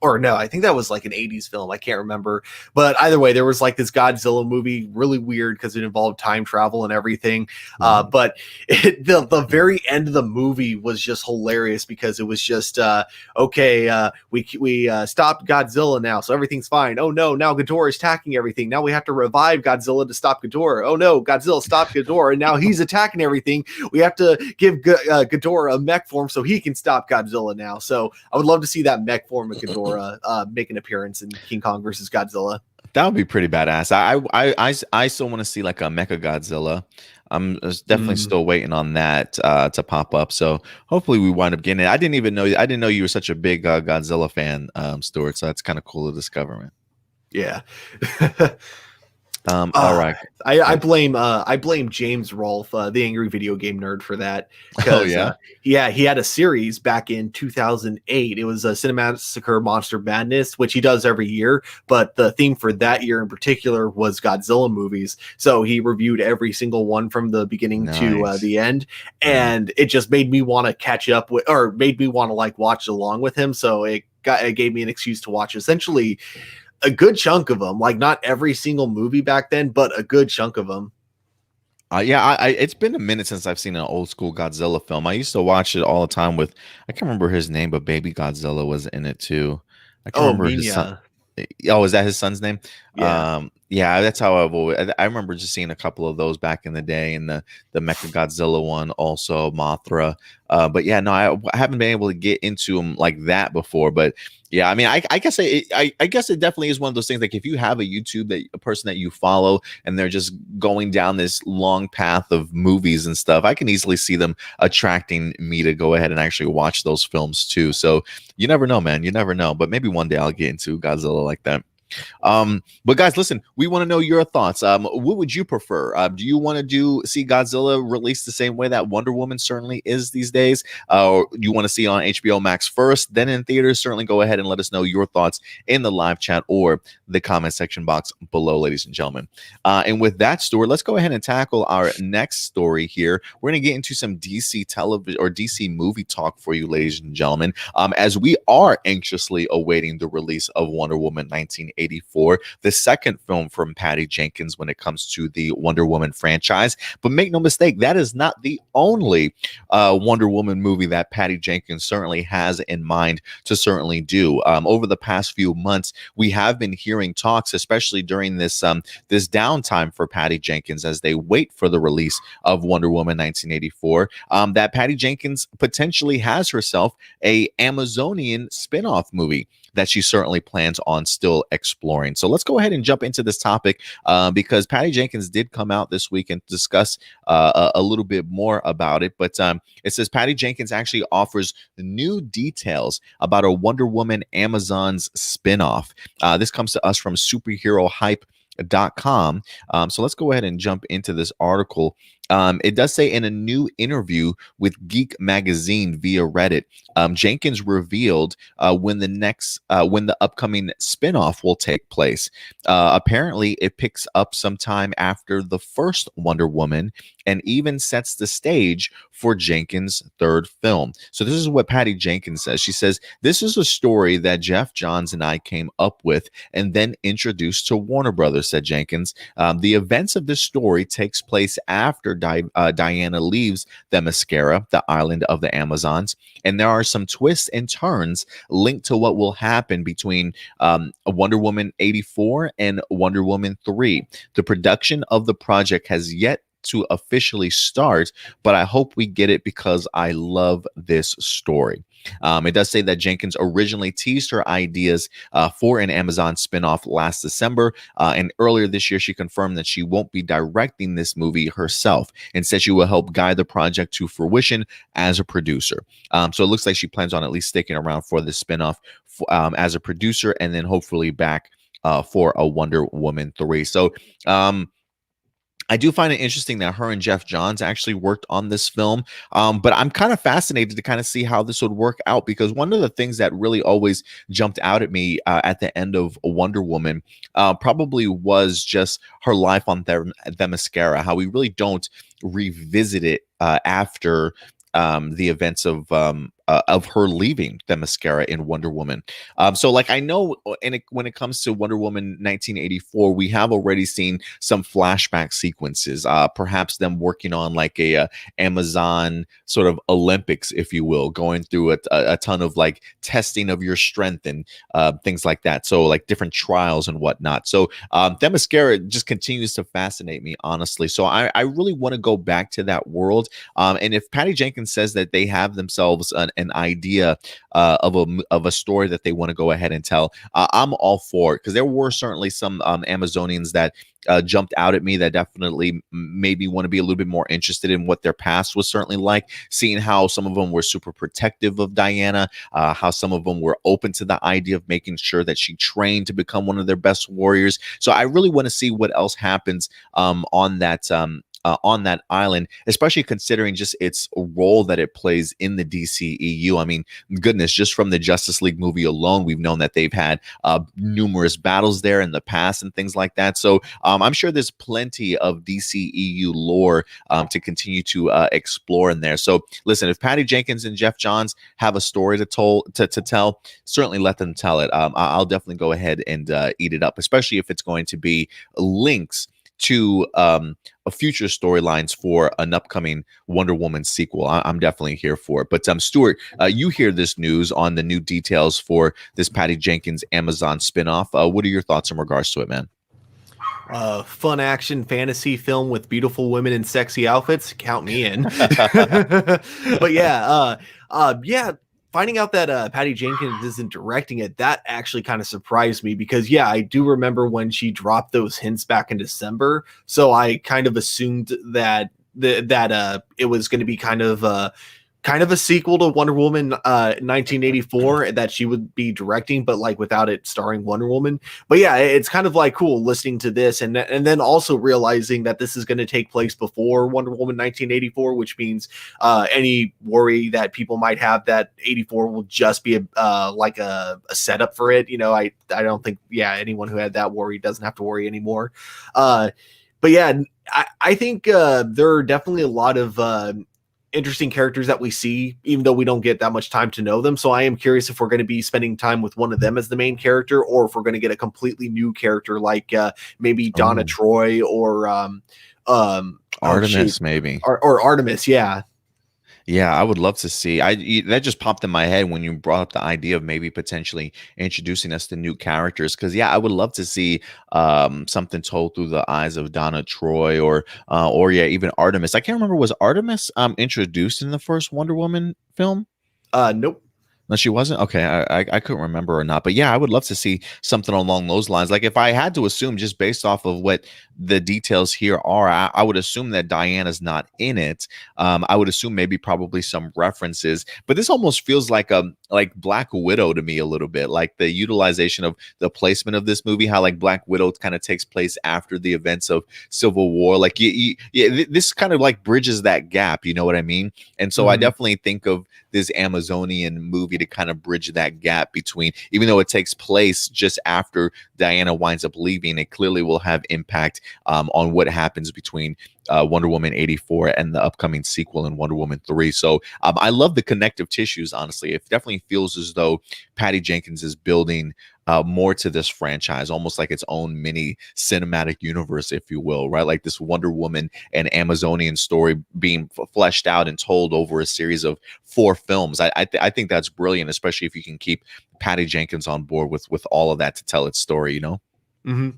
or no, I think that was like an '80s film. I can't remember, but either way, there was like this Godzilla movie, really weird because it involved time travel and everything. Mhm. But the very end of the movie was just hilarious because it was just okay, we stopped Godzilla now, so everything's fine. Oh no, now Ghidorah is attacking everything. Now we have to revive Godzilla to stop Ghidorah. Oh no, Godzilla stopped Ghidorah, and now he's attacking everything. We have to give Ghidorah a mech form so he can stop Godzilla now. So I would love to see that mech form of Ghidorah make an appearance in King Kong versus Godzilla. That would be pretty badass. I still want to see like a Mecha Godzilla. I'm definitely Mm, still waiting on that to pop up. So hopefully we wind up getting it. I didn't know you were such a big Godzilla fan, Stuart. So that's kind of cool to discover, man. yeah. All Uh, right. I blame James Rolfe, the angry video game nerd, for that Oh because yeah. yeah, he had a series back in 2008. It was a Cinemassacre Monster Madness, which he does every year, but the theme for that year in particular was Godzilla movies. So he reviewed every single one from the beginning to Nice. the end, Mhm. and it just made me want to catch up with, or made me want to like watch along with him. So it gave me an excuse to watch essentially a good chunk of them, like not every single movie back then, but a good chunk of them. Yeah, it's been a minute since I've seen an old school Godzilla film. I used to watch it all the time with, I can't remember his name, but Baby Godzilla was in it too. I can't Oh, remember his son. Minya. Oh, is that his son's name? Yeah. Yeah, that's how I've always. I remember just seeing a couple of those back in the day, and the Mecha Godzilla one, also Mothra. But yeah, no, I haven't been able to get into them like that before. But yeah, I mean, I guess I guess it definitely is one of those things. Like if you have a YouTube that a person that you follow, and they're just going down this long path of movies and stuff, I can easily see them attracting me to go ahead and actually watch those films too. So you never know, man. You never know. But maybe one day I'll get into Godzilla like that. But guys, listen, we want to know your thoughts. What would you prefer? Do you want to see Godzilla released the same way that Wonder Woman certainly is these days? Or you want to see it on HBO Max first, then in theaters? Certainly go ahead and let us know your thoughts in the live chat or the comment section box below, ladies and gentlemen. And with that, Stuart, let's go ahead and tackle our next story here. We're going to get into some DC television or DC movie talk for you, ladies and gentlemen, as we are anxiously awaiting the release of Wonder Woman 1984, the second film from Patty Jenkins when it comes to the Wonder Woman franchise. But make no mistake, that is not the only Wonder Woman movie that Patty Jenkins certainly has in mind to certainly do. Over the past few months, we have been hearing talks, especially during this downtime for Patty Jenkins as they wait for the release of Wonder Woman 1984, that Patty Jenkins potentially has herself a Amazonian spin-off movie that she certainly plans on still exploring. So let's go ahead and jump into this topic because Patty Jenkins did come out this week and discuss a little bit more about it. But it says Patty Jenkins actually offers new details about a Wonder Woman Amazons spinoff. This comes to us from superherohype.com. So let's go ahead and jump into this article It does say in a new interview with Geek Magazine via Reddit, Jenkins revealed when the upcoming spinoff will take place. Apparently, it picks up sometime after the first Wonder Woman and even sets the stage for Jenkins' third film. So this is what Patty Jenkins says. She says, "This is a story that Jeff Johns and I came up with and then introduced to Warner Brothers," said Jenkins. The events of this story takes place after Diana leaves Themyscira, the island of the Amazons, and there are some twists and turns linked to what will happen between Wonder Woman 84 and Wonder Woman 3. The production of the project has yet to officially start, but I hope we get it because I love this story. It does say that Jenkins originally teased her ideas for an Amazon spinoff last December, and earlier this year she confirmed that she won't be directing this movie herself. Instead, she will help guide the project to fruition as a producer. So it looks like she plans on at least sticking around for the spinoff as a producer, and then hopefully back for a Wonder Woman 3. So I do find it interesting that her and Jeff Johns actually worked on this film. But I'm kind of fascinated to kind of see how this would work out, because one of the things that really always jumped out at me at the end of Wonder Woman probably was just her life on Themyscira, how we really don't revisit it after the events of her leaving Themyscira in Wonder Woman. So like I know when it comes to Wonder Woman 1984, we have already seen some flashback sequences, perhaps them working on like a Amazon sort of Olympics, if you will, going through a ton of like testing of your strength and things like that. So like different trials and whatnot. So Themyscira just continues to fascinate me, honestly. So I really want to go back to that world. And if Patty Jenkins says that they have themselves an idea of a story that they want to go ahead and tell, I'm all for it, because there were certainly some Amazonians that jumped out at me that definitely made me want to be a little bit more interested in what their past was certainly like, seeing how some of them were super protective of Diana, how some of them were open to the idea of making sure that she trained to become one of their best warriors. So I really want to see what else happens on that island, especially considering just its role that it plays in the DCEU. I mean, goodness, just from the Justice League movie alone, we've known that they've had numerous battles there in the past and things like that. So I'm sure there's plenty of DCEU lore to continue to explore in there. So listen, if Patty Jenkins and Jeff Johns have a story to tell, certainly let them tell it. I'll definitely go ahead and eat it up, especially if it's going to be links to a future storylines for an upcoming Wonder Woman sequel. I'm definitely here for it. But Stuart, you hear this news on the new details for this Patty Jenkins Amazon spinoff. What are your thoughts in regards to it, man? Fun action fantasy film with beautiful women in sexy outfits. Count me in. But yeah, finding out that Patty Jenkins isn't directing it, that actually kind of surprised me, because yeah, I do remember when she dropped those hints back in December. So I kind of assumed that it was going to be kind of a sequel to Wonder Woman 1984 that she would be directing, but like without it starring Wonder Woman. But yeah, it's kind of like cool listening to this and then also realizing that this is going to take place before Wonder Woman 1984, which means any worry that people might have that 84 will just be like a setup for it. You know, I don't think anyone who had that worry doesn't have to worry anymore. But yeah, I think there are definitely a lot of interesting characters that we see, even though we don't get that much time to know them. So I am curious if we're going to be spending time with one of them as the main character, or if we're going to get a completely new character like maybe Donna Troy or Artemis, maybe, or Artemis. Yeah, I would love to see. That just popped in my head when you brought up the idea of maybe potentially introducing us to new characters. Because yeah, I would love to see something told through the eyes of Donna Troy or even Artemis. I can't remember, was Artemis introduced in the first Wonder Woman film? Nope. No, she wasn't. Okay, I couldn't remember or not, but yeah, I would love to see something along those lines. Like if I had to assume, just based off of what the details here are, I would assume that Diana's not in it. I would assume maybe probably some references, but this almost feels like like Black Widow to me a little bit, like the utilization of the placement of this movie, how like Black Widow kind of takes place after the events of Civil War. Like this kind of like bridges that gap, you know what I mean? And so I Mhm. definitely think of this Amazonian movie to kind of bridge that gap between, even though it takes place just after Diana winds up leaving, it clearly will have impact on what happens between Wonder Woman 84 and the upcoming sequel in Wonder Woman 3. So I love the connective tissues, honestly. It definitely feels as though Patty Jenkins is building more to this franchise, almost like its own mini cinematic universe, if you will, right? Like this Wonder Woman and Amazonian story being fleshed out and told over a series of 4 films. I think that's brilliant, especially if you can keep Patty Jenkins on board with all of that to tell its story, you know? Hmm.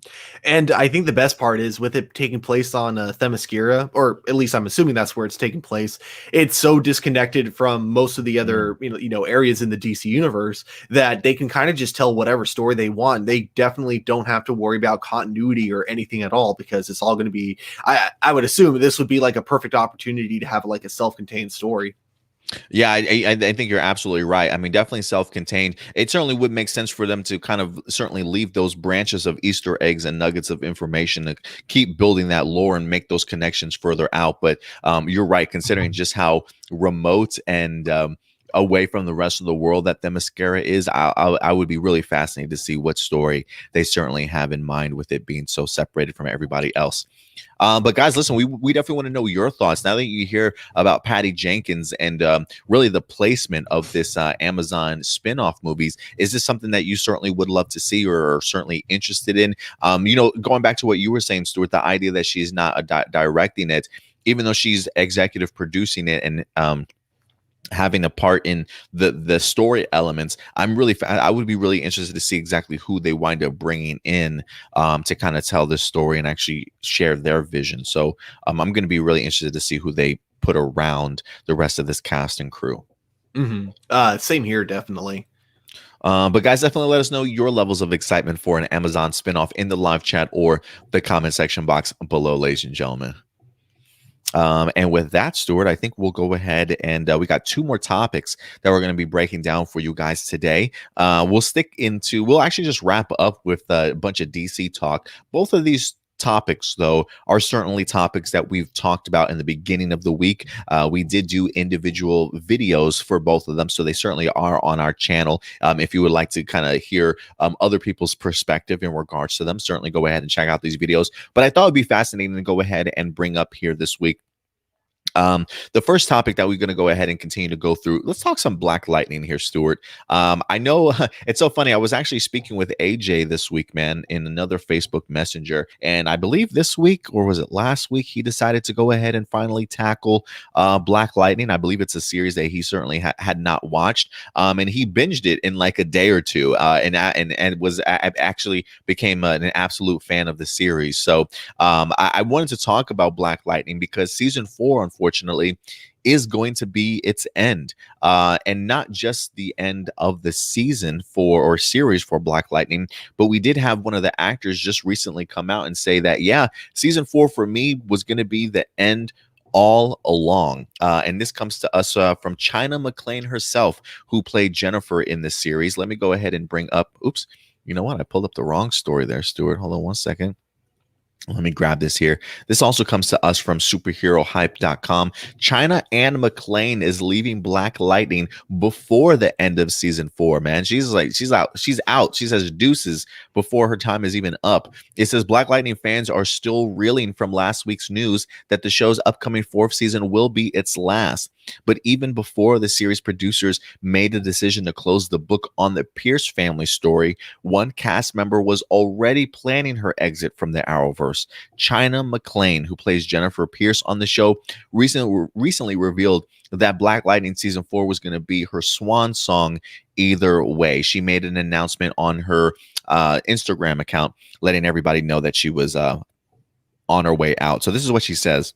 And I think the best part is with it taking place on Themyscira, or at least I'm assuming that's where it's taking place. It's so disconnected from most of the Mm. other, areas in the DC universe that they can kind of just tell whatever story they want. They definitely don't have to worry about continuity or anything at all because it's all going to be. I would assume this would be like a perfect opportunity to have like a self-contained story. Yeah, I think you're absolutely right. I mean, definitely self-contained. It certainly would make sense for them to kind of certainly leave those branches of Easter eggs and nuggets of information to keep building that lore and make those connections further out. But you're right, considering just how remote and away from the rest of the world that Themyscira is, I would be really fascinated to see what story they certainly have in mind with it being so separated from everybody else. But guys, listen, we definitely want to know your thoughts now that you hear about Patty Jenkins and really the placement of this Amazon spin-off movies. Is this something that you certainly would love to see or are certainly interested in? Going back to what you were saying, Stuart, the idea that she's not directing it, even though she's executive producing it and having a part in the story elements. I would be really interested to see exactly who they wind up bringing in to kind of tell this story and actually share their vision. So I'm going to be really interested to see who they put around the rest of this cast and crew. Same here, definitely. But guys, definitely let us know your levels of excitement for an Amazon spinoff in the live chat or the comment section box below, ladies and gentlemen. And with that, Stuart, I think we'll go ahead and we got 2 more topics that we're going to be breaking down for you guys today. We'll actually just wrap up with a bunch of DC talk. Both of these topics, though, are certainly topics that we've talked about in the beginning of the week. We did do individual videos for both of them, so they certainly are on our channel. If you would like to kind of hear other people's perspective in regards to them, certainly go ahead and check out these videos. But I thought it'd be fascinating to go ahead and bring up here this week. The first topic that we're going to go ahead and continue to go through, let's talk some Black Lightning here, Stuart. I know it's so funny. I was actually speaking with AJ this week, man, in another Facebook Messenger. And I believe this week, or was it last week, he decided to go ahead and finally tackle Black Lightning. I believe it's a series that he certainly had not watched. And he binged it in like a day or two and was actually became an absolute fan of the series. So I wanted to talk about Black Lightning because season 4, unfortunately, is going to be its end, and not just the end of the season or series for Black Lightning, but we did have one of the actors just recently come out and say that, yeah, season 4 for me was going to be the end all along. And this comes to us from China McClain herself, who played Jennifer in this series. Let me go ahead and bring up, oops, you know what? I pulled up the wrong story there, Stuart. Hold on one second. Let me grab this here. This also comes to us from superherohype.com. China Ann McClain is leaving Black Lightning before the end of season 4, man. She's out. She says deuces before her time is even up. It says Black Lightning fans are still reeling from last week's news that the show's upcoming 4th season will be its last. But even before the series producers made a decision to close the book on the Pierce family story, one cast member was already planning her exit from the Arrowverse. China McClain, who plays Jennifer Pierce on the show, recently revealed that Black Lightning season 4 was going to be her swan song either way. She made an announcement on her Instagram account letting everybody know that she was on her way out. So this is what she says.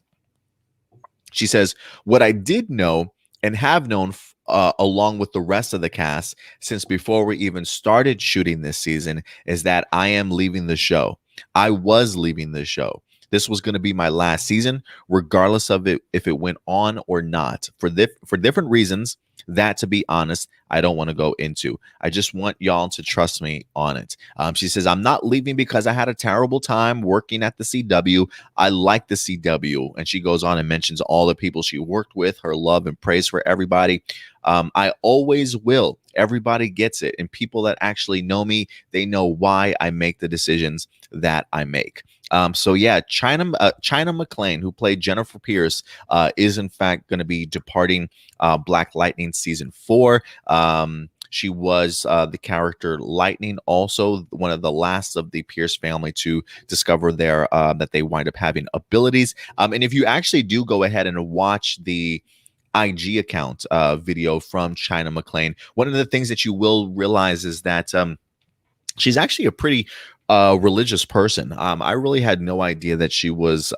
She says, "What I did know and have known along with the rest of the cast since before we even started shooting this season is that I am leaving the show. I was leaving the show. This was going to be my last season, regardless of it if it went on or not. For different reasons, That, to be honest, I don't want to go into. I just want y'all to trust me on it. She says, I'm not leaving because I had a terrible time working at the CW. I like the CW. And she goes on and mentions all the people she worked with, her love and praise for everybody. I always will. Everybody gets it. And people that actually know me, they know why I make the decisions that I make. So yeah, China McClain, who played Jennifer Pierce, is in fact going to be departing Black Lightning season 4. She was the character Lightning, also one of the last of the Pierce family to discover their that they wind up having abilities. And if you actually do go ahead and watch the IG account video from China McClain, one of the things that you will realize is that she's actually a pretty religious person. I really had no idea that she was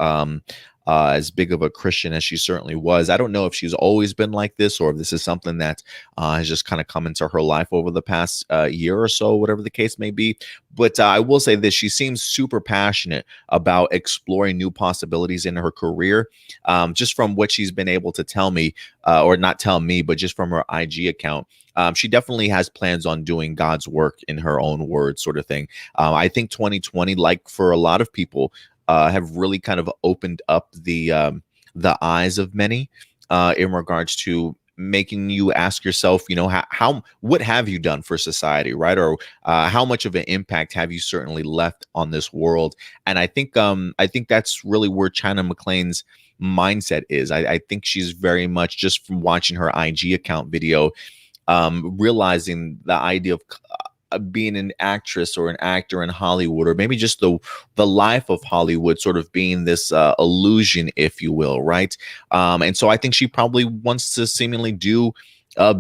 as big of a Christian as she certainly was. I don't know if she's always been like this or if this is something that has just kind of come into her life over the past year or so, whatever the case may be. But I will say this, she seems super passionate about exploring new possibilities in her career. Just from what she's been able to tell me, or not tell me, but just from her IG account. She definitely has plans on doing God's work in her own words, sort of thing. I think 2020, like for a lot of people, have really kind of opened up the eyes of many in regards to making you ask yourself, you know, what have you done for society, right? Or how much of an impact have you certainly left on this world? And I think that's really where China McClain's mindset is. I think she's very much, just from watching her IG account video, realizing the idea of being an actress or an actor in Hollywood, or maybe just the life of Hollywood sort of being this illusion, if you will, right? And so I think she probably wants to seemingly do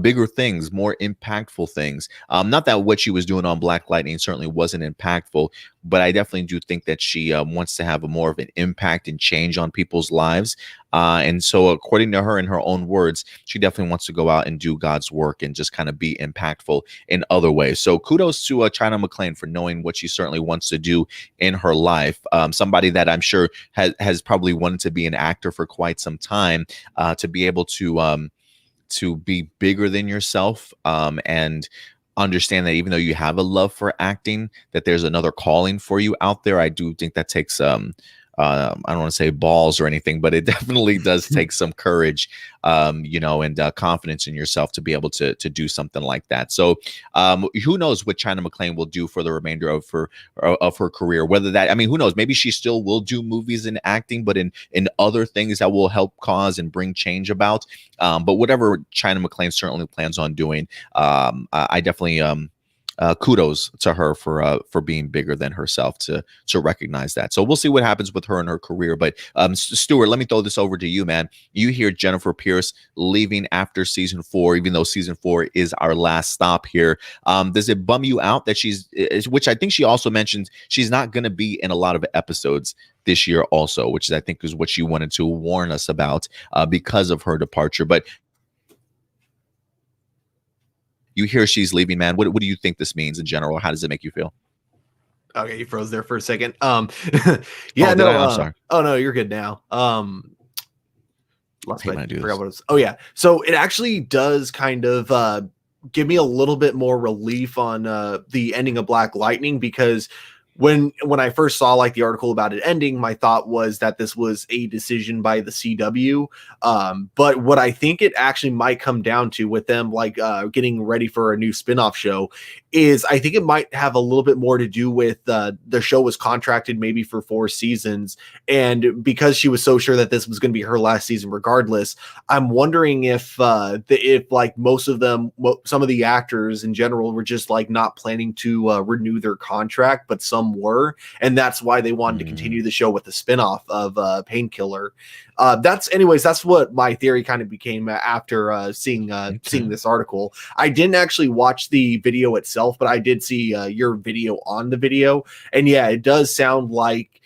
bigger things, more impactful things. Not that what she was doing on Black Lightning certainly wasn't impactful, but I definitely do think that she wants to have a more of an impact and change on people's lives. And so according to her, in her own words, she definitely wants to go out and do God's work and just kind of be impactful in other ways. So kudos to China McClain for knowing what she certainly wants to do in her life. Somebody that I'm sure has probably wanted to be an actor for quite some time, to be able to be bigger than yourself, and understand that even though you have a love for acting, that there's another calling for you out there. I do think that takes I don't want to say balls or anything, but it definitely does take some courage, you know, and confidence in yourself to be able to do something like that. So who knows what China McClain will do for the remainder of her career, whether that, I mean, who knows, maybe she still will do movies and acting, but in other things that will help cause and bring change about. But whatever China McClain certainly plans on doing, I definitely kudos to her for being bigger than herself to recognize that. So we'll see what happens with her and her career. But Stuart, let me throw this over to you, man. You hear Jennifer Pierce leaving after season 4, even though season 4 is our last stop here. Does it bum you out that which I think she also mentioned, she's not going to be in a lot of episodes this year also, which I think is what she wanted to warn us about because of her departure. But you hear she's leaving, man. What do you think this means in general? How does it make you feel? Okay, you froze there for a second. Yeah, oh, no, I'm sorry. Oh no, you're good now. Lost my forgot what it was. Oh yeah, so it actually does kind of give me a little bit more relief on the ending of Black Lightning, because when I first saw like the article about it ending, my thought was that this was a decision by the CW. But what I think it actually might come down to with them like getting ready for a new spinoff show is I think it might have a little bit more to do with the show was contracted maybe for 4 seasons. And because she was so sure that this was going to be her last season regardless, I'm wondering if like most of them, some of the actors in general were just like not planning to renew their contract, but some were, and that's why they wanted to continue the show with the spinoff of Painkiller. That's what my theory kind of became after seeing this article. I didn't actually watch the video itself, but I did see your video on the video, and yeah, it does sound like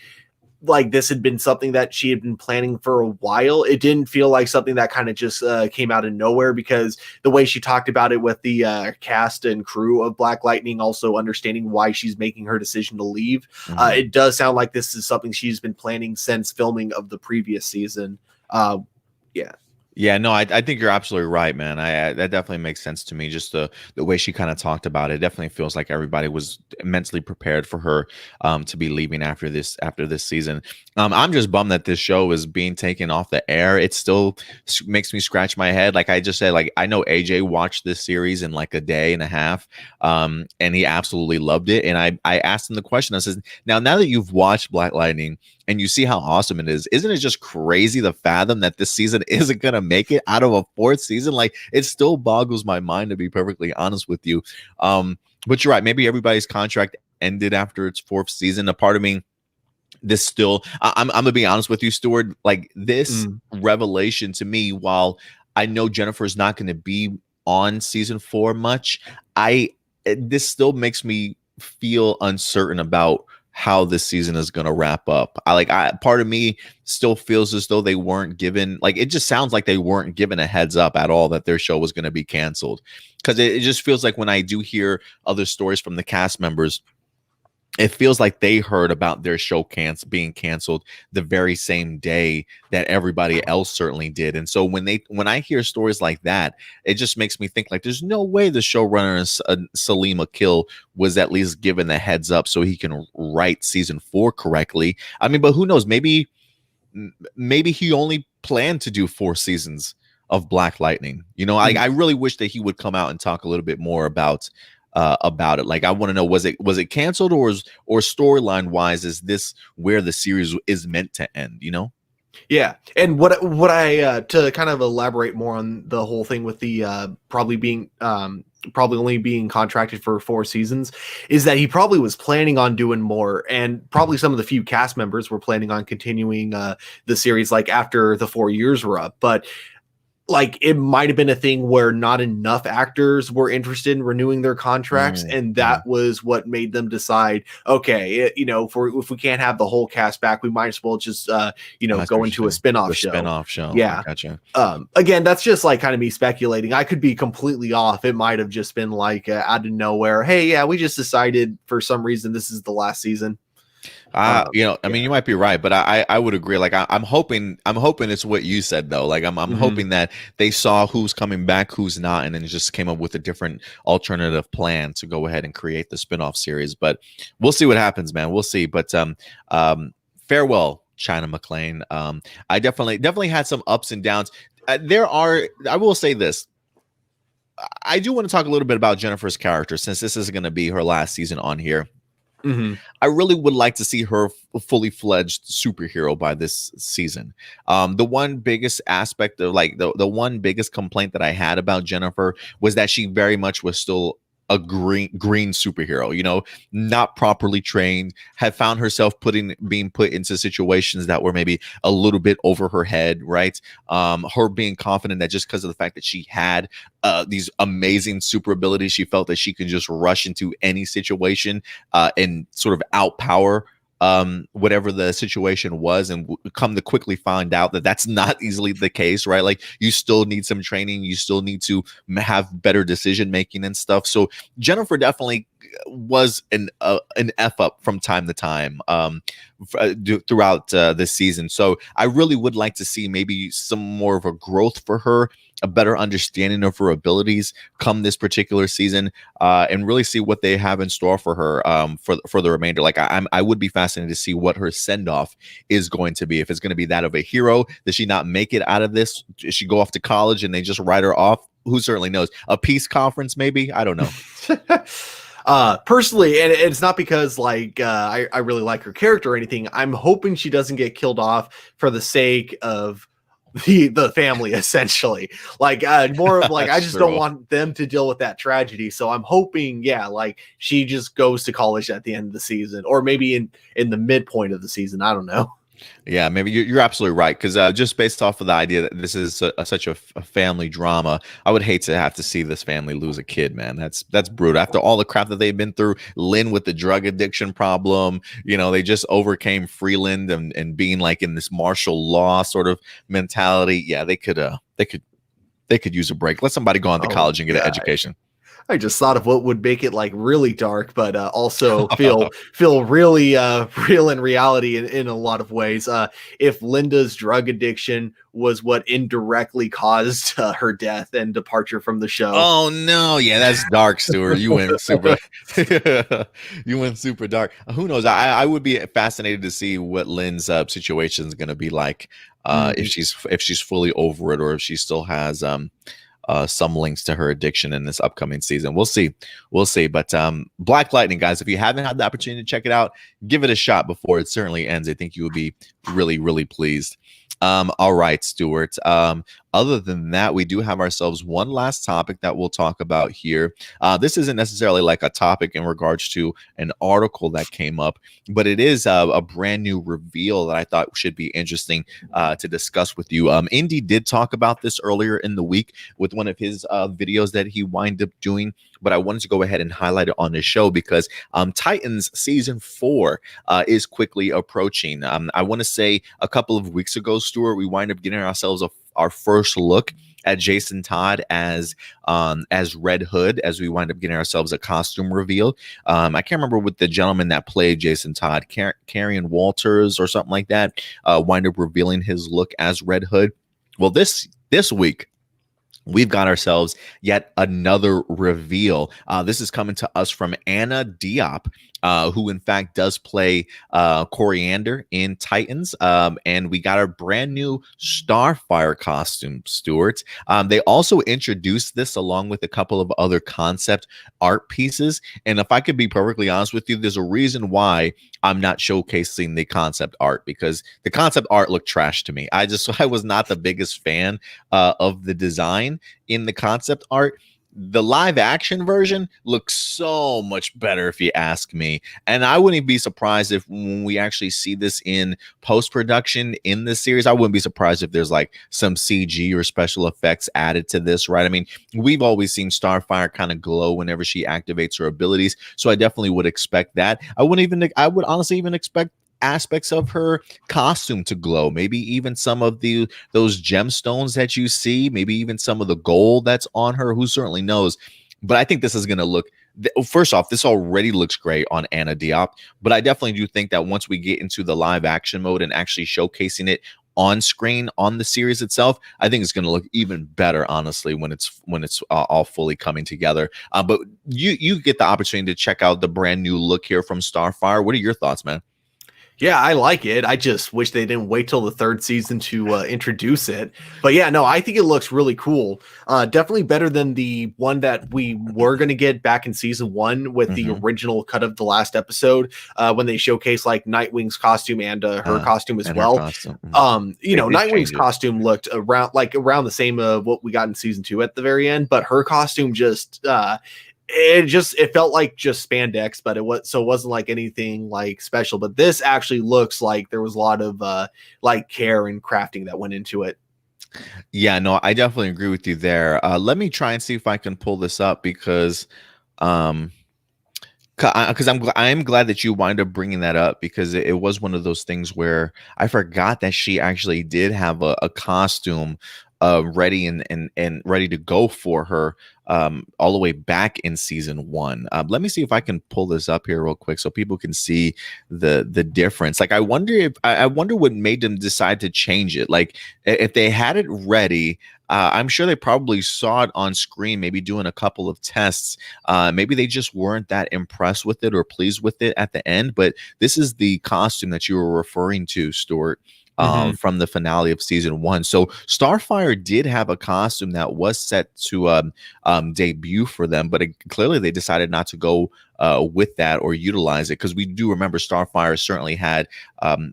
this had been something that she had been planning for a while. It didn't feel like something that kind of just came out of nowhere, because the way she talked about it with the cast and crew of Black Lightning, also understanding why she's making her decision to leave, it does sound like this is something she's been planning since filming of the previous season. Yeah. Yeah, no, I think you're absolutely right, man. That definitely makes sense to me. Just the way she kind of talked about it, definitely feels like everybody was mentally prepared for her to be leaving after this season. I'm just bummed that this show is being taken off the air. It still makes me scratch my head. Like I just said, like I know AJ watched this series in like a day and a half, and he absolutely loved it. And I asked him the question. I said, now that you've watched Black Lightning and you see how awesome it is, isn't it just crazy to fathom that this season isn't gonna make it out of a fourth season? Like it still boggles my mind, to be perfectly honest with you. But you're right, maybe everybody's contract ended after its fourth season. A part of me, this still, I'm gonna be honest with you, Stuart, like this revelation to me, while I know Jennifer's not going to be on season 4 much, this still makes me feel uncertain about how this season is going to wrap up. Part of me still feels as though they weren't given, like, it just sounds like they weren't given a heads up at all that their show was going to be canceled. Because it just feels like when I do hear other stories from the cast members, it feels like they heard about their show being canceled the very same day that everybody else certainly did. And so when I hear stories like that, it just makes me think like there's no way the showrunner Salim Akil was at least given the heads up so he can write season 4 correctly. I mean, but who knows? Maybe he only planned to do 4 seasons of Black Lightning. You know, I really wish that he would come out and talk a little bit more about it. Like, I want to know, was it canceled, or storyline wise, is this where the series is meant to end, you know? Yeah. And what I to kind of elaborate more on the whole thing with the probably only being contracted for 4 seasons, is that he probably was planning on doing more, and probably some of the few cast members were planning on continuing the series like after the 4 years were up. But like, it might have been a thing where not enough actors were interested in renewing their contracts, and that was what made them decide, okay, if we can't have the whole cast back, we might as well just go into a spin-off show. Yeah. Gotcha. Again, that's just like kind of me speculating. I could be completely off. It might have just been like out of nowhere, hey, yeah, we just decided for some reason this is the last season. I mean, you might be right, but I would agree. Like, I'm hoping it's what you said though. Like, I'm hoping that they saw who's coming back, who's not, and then just came up with a different alternative plan to go ahead and create the spinoff series. But we'll see what happens, man. We'll see. But farewell, China McClain. I definitely had some ups and downs. I will say this. I do want to talk a little bit about Jennifer's character, since this is going to be her last season on here. I really would like to see her fully fledged superhero by this season. The one biggest aspect of, like, the one biggest complaint that I had about Jennifer was that she very much was still a green superhero, not properly trained, had found herself being put into situations that were maybe a little bit over her head, right? Her being confident that just because of the fact that she had these amazing super abilities, she felt that she could just rush into any situation and sort of outpower whatever the situation was, and come to quickly find out that that's not easily the case, right? Like, you still need some training, you still need to have better decision making and stuff. So Jennifer definitely was an F up from time to time throughout this season. So I really would like to see maybe some more of a growth for her, a better understanding of her abilities come this particular season, and really see what they have in store for her for the remainder. Like, I would be fascinated to see what her send-off is going to be. If it's going to be that of a hero, does she not make it out of this? Does she go off to college and they just write her off? Who certainly knows? A peace conference, maybe? I don't know. Personally, and it's not because like I really like her character or anything, I'm hoping she doesn't get killed off for the sake of the family, essentially. Like, more of like, I just don't want them to deal with that tragedy. So I'm hoping, like, she just goes to college at the end of the season, or maybe in the midpoint of the season. I don't know. Yeah, maybe you're absolutely right, because just based off of the idea that this is such a family drama, I would hate to have to see this family lose a kid, man. That's brutal. After all the crap that they've been through, Lynn with the drug addiction problem, they just overcame Freeland and being like in this martial law sort of mentality. Yeah, they could use a break. Let somebody go on to college and get an education. I just thought of what would make it like really dark, but also feel really real in reality in a lot of ways. If Linda's drug addiction was what indirectly caused her death and departure from the show. Oh no, yeah, that's dark, Stuart. You went super, you went super dark. Who knows? I would be fascinated to see what Lynn's situation is going to be like. If she's fully over it, or if she still has some links to her addiction in this upcoming season. We'll see. But Black Lightning, guys, if you haven't had the opportunity to check it out, give it a shot before it certainly ends. I think you would be really, really pleased. All right, Stuart. Other than that, we do have ourselves one last topic that we'll talk about here. This isn't necessarily like a topic in regards to an article that came up, but it is a brand new reveal that I thought should be interesting to discuss with you. Indy did talk about this earlier in the week with one of his videos that he wound up doing, but I wanted to go ahead and highlight it on this show because Titans season 4 is quickly approaching. I want to say a couple of weeks ago, Stuart, we wind up getting ourselves our first look at Jason Todd as Red Hood, as we wind up getting ourselves a costume reveal. I can't remember what the gentleman that played Jason Todd, Carrion Walters or something like that, wind up revealing his look as Red Hood. Well, this week, we've got ourselves yet another reveal. This is coming to us from Anna Diop, who in fact does play Coriander in Titans. And we got our brand new Starfire costume, Stuart. They also introduced this along with a couple of other concept art pieces. And if I could be perfectly honest with you, there's a reason why I'm not showcasing the concept art, because the concept art looked trash to me. I was not the biggest fan of the design in the concept art. The live action version looks so much better, if you ask me. And I wouldn't be surprised if when we actually see this in post-production in this series, I wouldn't be surprised if there's like some CG or special effects added to this, right? I mean, we've always seen Starfire kind of glow whenever she activates her abilities. So I definitely would expect that. I would honestly even expect aspects of her costume to glow, maybe even some of those gemstones that you see, maybe even some of the gold that's on her. Who certainly knows? But I think this is going to look, first off, this already looks great on Anna Diop, but I definitely do think that once we get into the live action mode and actually showcasing it on screen on the series itself, I think it's going to look even better, honestly, when it's all fully coming together. But you get the opportunity to check out the brand new look here from Starfire. What are your thoughts, man? Yeah, I like it. I just wish they didn't wait till the third season to introduce it. But yeah, no, I think it looks really cool. Definitely better than the one that we were going to get back in season 1 with the original cut of the last episode, when they showcased like Nightwing's costume and her costume as well. Nightwing's costume looked around the same of what we got in season 2 at the very end, but her costume just it felt like just spandex, but it wasn't like anything like special. But this actually looks like there was a lot of like care and crafting that went into it. Yeah, no, I definitely agree with you there. Let me try and see if I can pull this up because I'm glad that you wind up bringing that up, because it was one of those things where I forgot that she actually did have a costume ready and ready to go for her all the way back in season 1. Let me see if I can pull this up here real quick so people can see the difference. Like, I wonder what made them decide to change it. Like, if they had it ready, I'm sure they probably saw it on screen, maybe doing a couple of tests. Maybe they just weren't that impressed with it or pleased with it at the end. But this is the costume that you were referring to, Stuart, from the finale of season 1. So Starfire did have a costume that was set to debut for them, but clearly they decided not to go with that or utilize it, because we do remember Starfire certainly had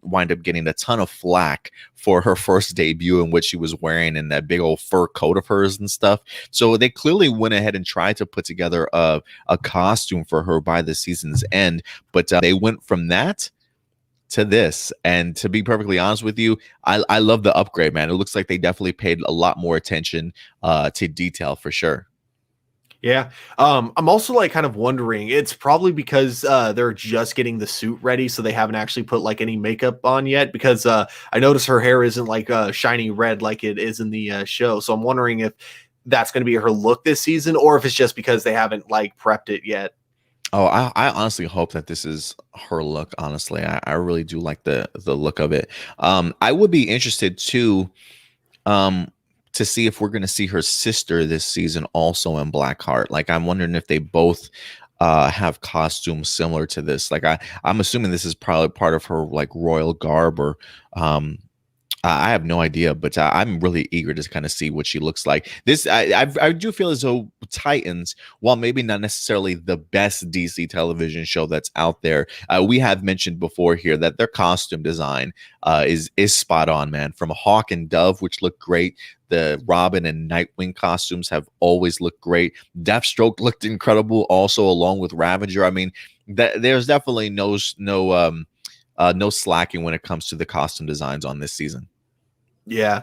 wind up getting a ton of flack for her first debut, in which she was wearing in that big old fur coat of hers and stuff. So they clearly went ahead and tried to put together a costume for her by the season's end, but they went from that to this. And to be perfectly honest with you, I love the upgrade, man. It looks like they definitely paid a lot more attention to detail for sure. Yeah. I'm also like kind of wondering, it's probably because they're just getting the suit ready, so they haven't actually put like any makeup on yet, because I noticed her hair isn't like shiny red like it is in the show. So I'm wondering if that's going to be her look this season, or if it's just because they haven't like prepped it yet. Oh, I honestly hope that this is her look. Honestly, I really do like the look of it. I would be interested too, um, to see if we're going to see her sister this season also in Blackheart. Like, I'm wondering if they both have costumes similar to this. Like, I'm assuming this is probably part of her like royal garb, or I have no idea, but I'm really eager to kind of see what she looks like. This, I do feel as though Titans, while maybe not necessarily the best DC television show that's out there, we have mentioned before here that their costume design is spot on, man. From Hawk and Dove, which look great. The Robin and Nightwing costumes have always looked great. Deathstroke looked incredible, also along with Ravager. I mean, there's definitely no slacking when it comes to the costume designs on this season. Yeah.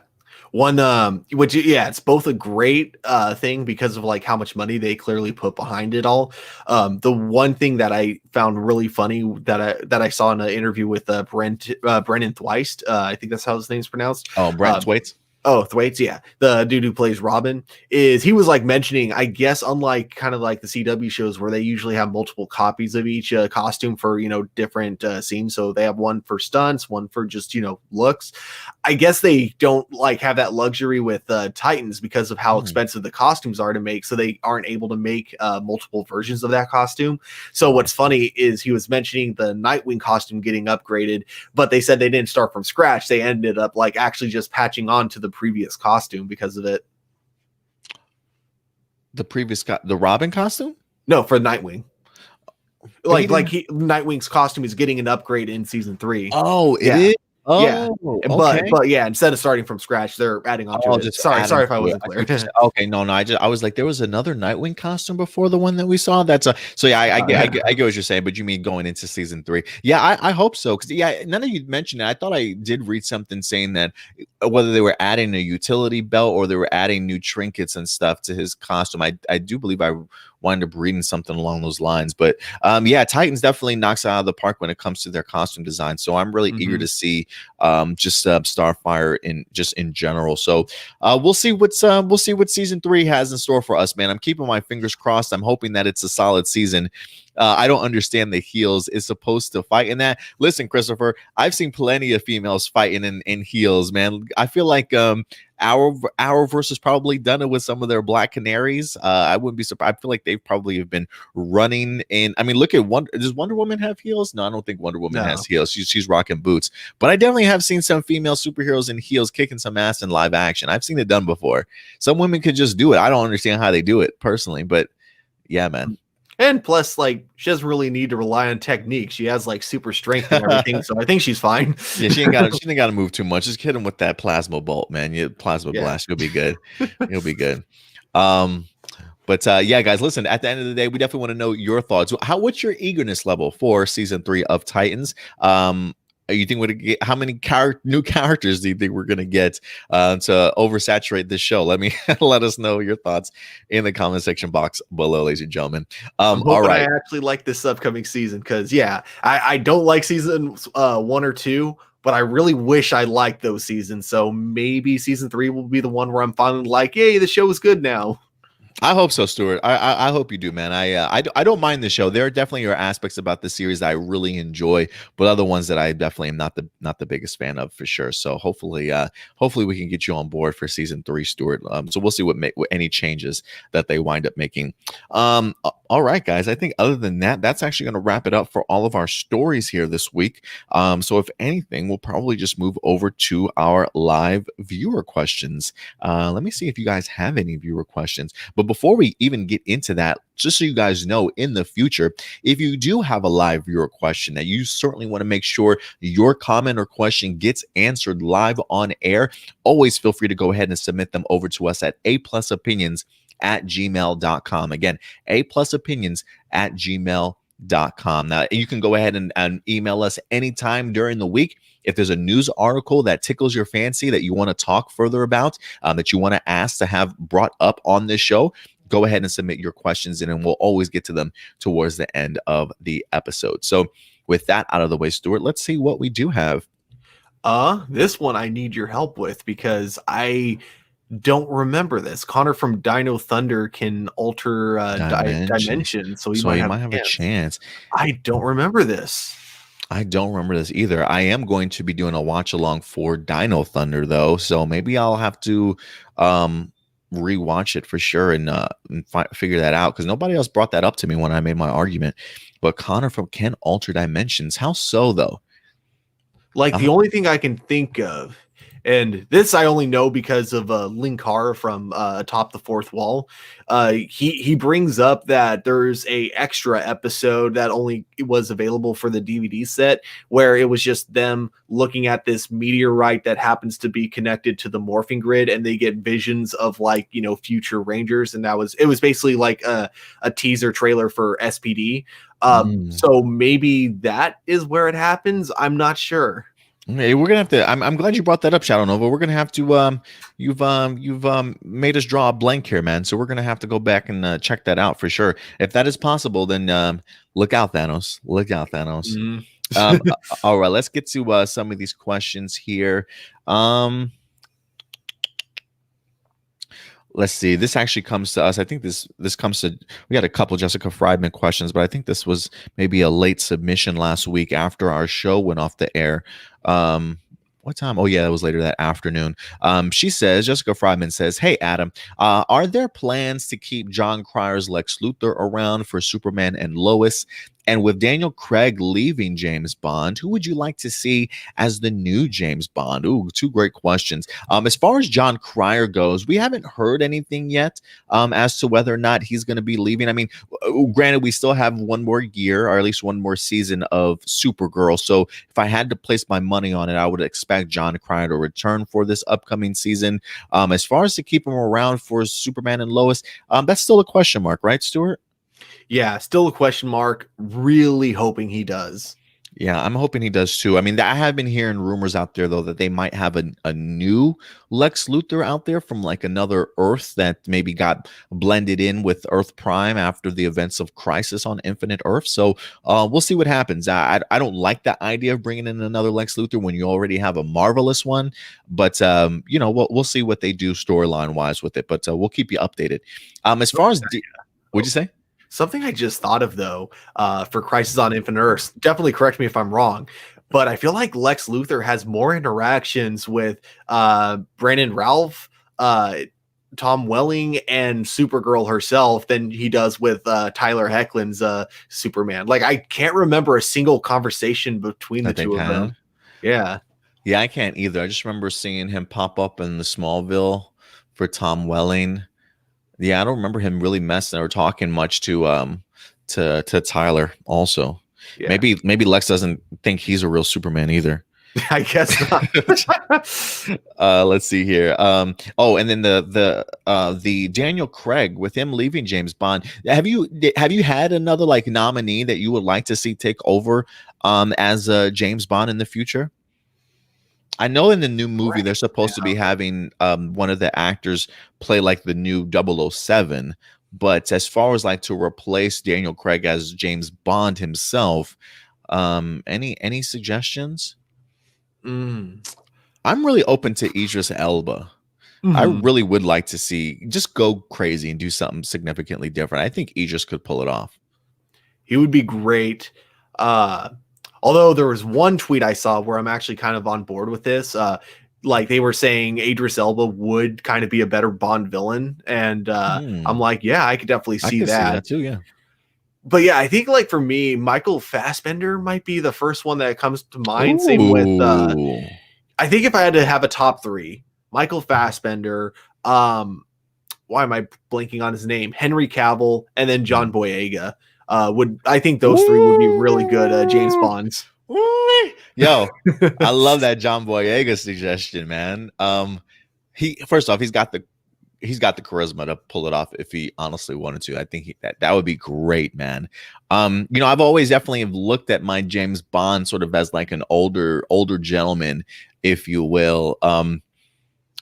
It's both a great thing because of like how much money they clearly put behind it all. The one thing that I found really funny that I saw in an interview with Brennan Thwaites, I think that's how his name's pronounced. Oh, Brennan Thwaites. Oh, Thwaites, yeah. The dude who plays Robin, is he was like mentioning, I guess, unlike kind of like the CW shows where they usually have multiple copies of each costume for, different scenes. So they have one for stunts, one for just, looks. I guess they don't like have that luxury with Titans because of how expensive the costumes are to make. So they aren't able to make multiple versions of that costume. So what's funny is he was mentioning the Nightwing costume getting upgraded, but they said they didn't start from scratch. They ended up like actually just patching on to the previous costume because of it. The Robin costume? No, for Nightwing. Nightwing's costume is getting an upgrade in season 3. Oh, it is. Oh, yeah. Okay. But yeah, instead of starting from scratch, they're adding on to it. Sorry if I wasn't clear. Okay, no, I was like, there was another Nightwing costume before the one that we saw. I get what you're saying, but you mean going into season 3? Yeah, I hope so. Because none of you mentioned it. I thought I did read something saying that whether they were adding a utility belt or they were adding new trinkets and stuff to his costume. I do believe I wind up reading something along those lines. But Titans definitely knocks it out of the park when it comes to their costume design. So I'm really eager to see Starfire in general. So we'll see what season 3 has in store for us, man. I'm keeping my fingers crossed. I'm hoping that it's a solid season. I don't understand the heels is supposed to fight in that. Listen, Christopher, I've seen plenty of females fighting in heels, man. I feel like Arrowverse has probably done it with some of their Black Canaries. I wouldn't be surprised. I feel like they probably have been running in. I mean, look at does Wonder Woman have heels? No, I don't think Wonder Woman has heels. She's rocking boots. But I definitely have seen some female superheroes in heels kicking some ass in live action. I've seen it done before. Some women could just do it. I don't understand how they do it personally, but yeah, man. And plus, like, she doesn't really need to rely on technique. She has like super strength and everything, so I think she's fine. Yeah, she ain't got to move too much. Just hit him with that plasma bolt, man. Plasma blast. You'll be good. You'll be good. But guys, listen. At the end of the day, we definitely want to know your thoughts. What's your eagerness level for season 3 of Titans? You think we're gonna get how many new characters do you think we're gonna get to oversaturate this show? Let us know your thoughts in the comment section box below, ladies and gentlemen. All right, I actually like this upcoming season because I don't like season 1 or 2, but I really wish I liked those seasons. So maybe season 3 will be the one where I'm finally like, yay, the show is good now. I hope so, Stuart. I hope you do, man. I don't mind the show. There are definitely aspects about the series that I really enjoy, but other ones that I definitely am not the biggest fan of for sure. So hopefully we can get you on board for season 3, Stuart. So we'll see what any changes that they wind up making. All right, guys. I think other than that, that's actually going to wrap it up for all of our stories here this week. So if anything, we'll probably just move over to our live viewer questions. Let me see if you guys have any viewer questions. But before we even get into that, just so you guys know, in the future, if you do have a live viewer question that you certainly want to make sure your comment or question gets answered live on air, always feel free to go ahead and submit them over to us at aplusopinions@gmail.com. Again, aplusopinions@gmail.com. Now, you can go ahead and email us anytime during the week. If there's a news article that tickles your fancy that you want to talk further about, that you want to ask to have brought up on this show, go ahead and submit your questions in, and we'll always get to them towards the end of the episode. So with that out of the way, Stuart, let's see what we do have. This one I need your help with because I don't remember this. Connor from Dino Thunder can alter Dimensions. dimensions, so he So might you have might have a a chance. chance. I don't remember this. I don't remember this either. I am going to be doing a watch along for Dino Thunder though, so maybe I'll have to um rewatch it for sure and figure that out because nobody else brought that up to me when I made my argument. But Connor from Can Alter Dimensions, how so though? Like I'm the only thing I can think of, and this I only know because of Linkar from Atop the Fourth Wall. He brings up that there's a extra episode that only was available for the DVD set, where it was just them looking at this meteorite that happens to be connected to the morphing grid, and they get visions of like future Rangers, and it was basically like a teaser trailer for SPD. mm. So maybe that is where it happens. I'm not sure. Hey, we're gonna have to. I'm glad you brought that up, Shadow Nova. We're gonna have to. You've made us draw a blank here, man. So we're gonna have to go back and check that out for sure. If that is possible, then look out, Thanos. Look out, Thanos. Mhm. All right, let's get to some of these questions here. Let's see. This actually comes to us. I think this comes to. We had a couple Jessica Friedman questions, but I think this was maybe a late submission last week after our show went off the air. What time? Oh yeah, it was later that afternoon. She says, Jessica Friedman says, "Hey Adam, are there plans to keep John Cryer's Lex Luthor around for Superman and Lois? And with Daniel Craig leaving James Bond, who would you like to see as the new James Bond?" Ooh, two great questions. As far as John Cryer goes, we haven't heard anything yet as to whether or not he's going to be leaving. I mean, granted, we still have one more year or at least one more season of Supergirl. So if I had to place my money on it, I would expect John Cryer to return for this upcoming season. As far as to keep him around for Superman and Lois, that's still a question mark, right, Stuart? Yeah, still a question mark. Really hoping he does. Yeah, I'm hoping he does too. I mean, I have been hearing rumors out there though that they might have a new Lex Luthor out there from like another Earth that maybe got blended in with Earth Prime after the events of Crisis on Infinite Earth. So we'll see what happens. I don't like the idea of bringing in another Lex Luthor when you already have a marvelous one, but we'll see what they do storyline wise with it. But we'll keep you updated. As far as what'd you say? Something I just thought of though, for Crisis on Infinite Earths, definitely correct me if I'm wrong, but I feel like Lex Luthor has more interactions with Brandon Ralph, Tom Welling, and Supergirl herself than he does with Tyler Hoechlin's Superman. Like I can't remember a single conversation between the two of them. Yeah. Yeah, I can't either. I just remember seeing him pop up in the Smallville for Tom Welling. Yeah, I don't remember him really messing or talking much to Tyler also. Yeah. Maybe Lex doesn't think he's a real Superman either. I guess not. Let's see here. And then the Daniel Craig, with him leaving James Bond, have you had another like nominee that you would like to see take over as James Bond in the future? I know in the new movie they're supposed to be having one of the actors play like the new 007, but as far as like to replace Daniel Craig as James Bond himself, any suggestions? I'm really open to Idris Elba. I really would like to see just go crazy and do something significantly different. I think Idris could pull it off. He would be great. Although there was one tweet I saw where I'm actually kind of on board with this. Like they were saying Idris Elba would kind of be a better Bond villain. And I'm like, yeah, I could definitely see that too. Yeah. But yeah, I think like for me, Michael Fassbender might be the first one that comes to mind. Ooh. Same with, I think if I had to have a top three, Michael Fassbender, why am I blanking on his name? Henry Cavill, and then John Boyega. I think those three would be really good James Bonds. Yo, I love that John Boyega suggestion, man. First off, he's got the charisma to pull it off if he honestly wanted to. I think that would be great, man. I've always definitely looked at my James Bond sort of as like an older gentleman, if you will.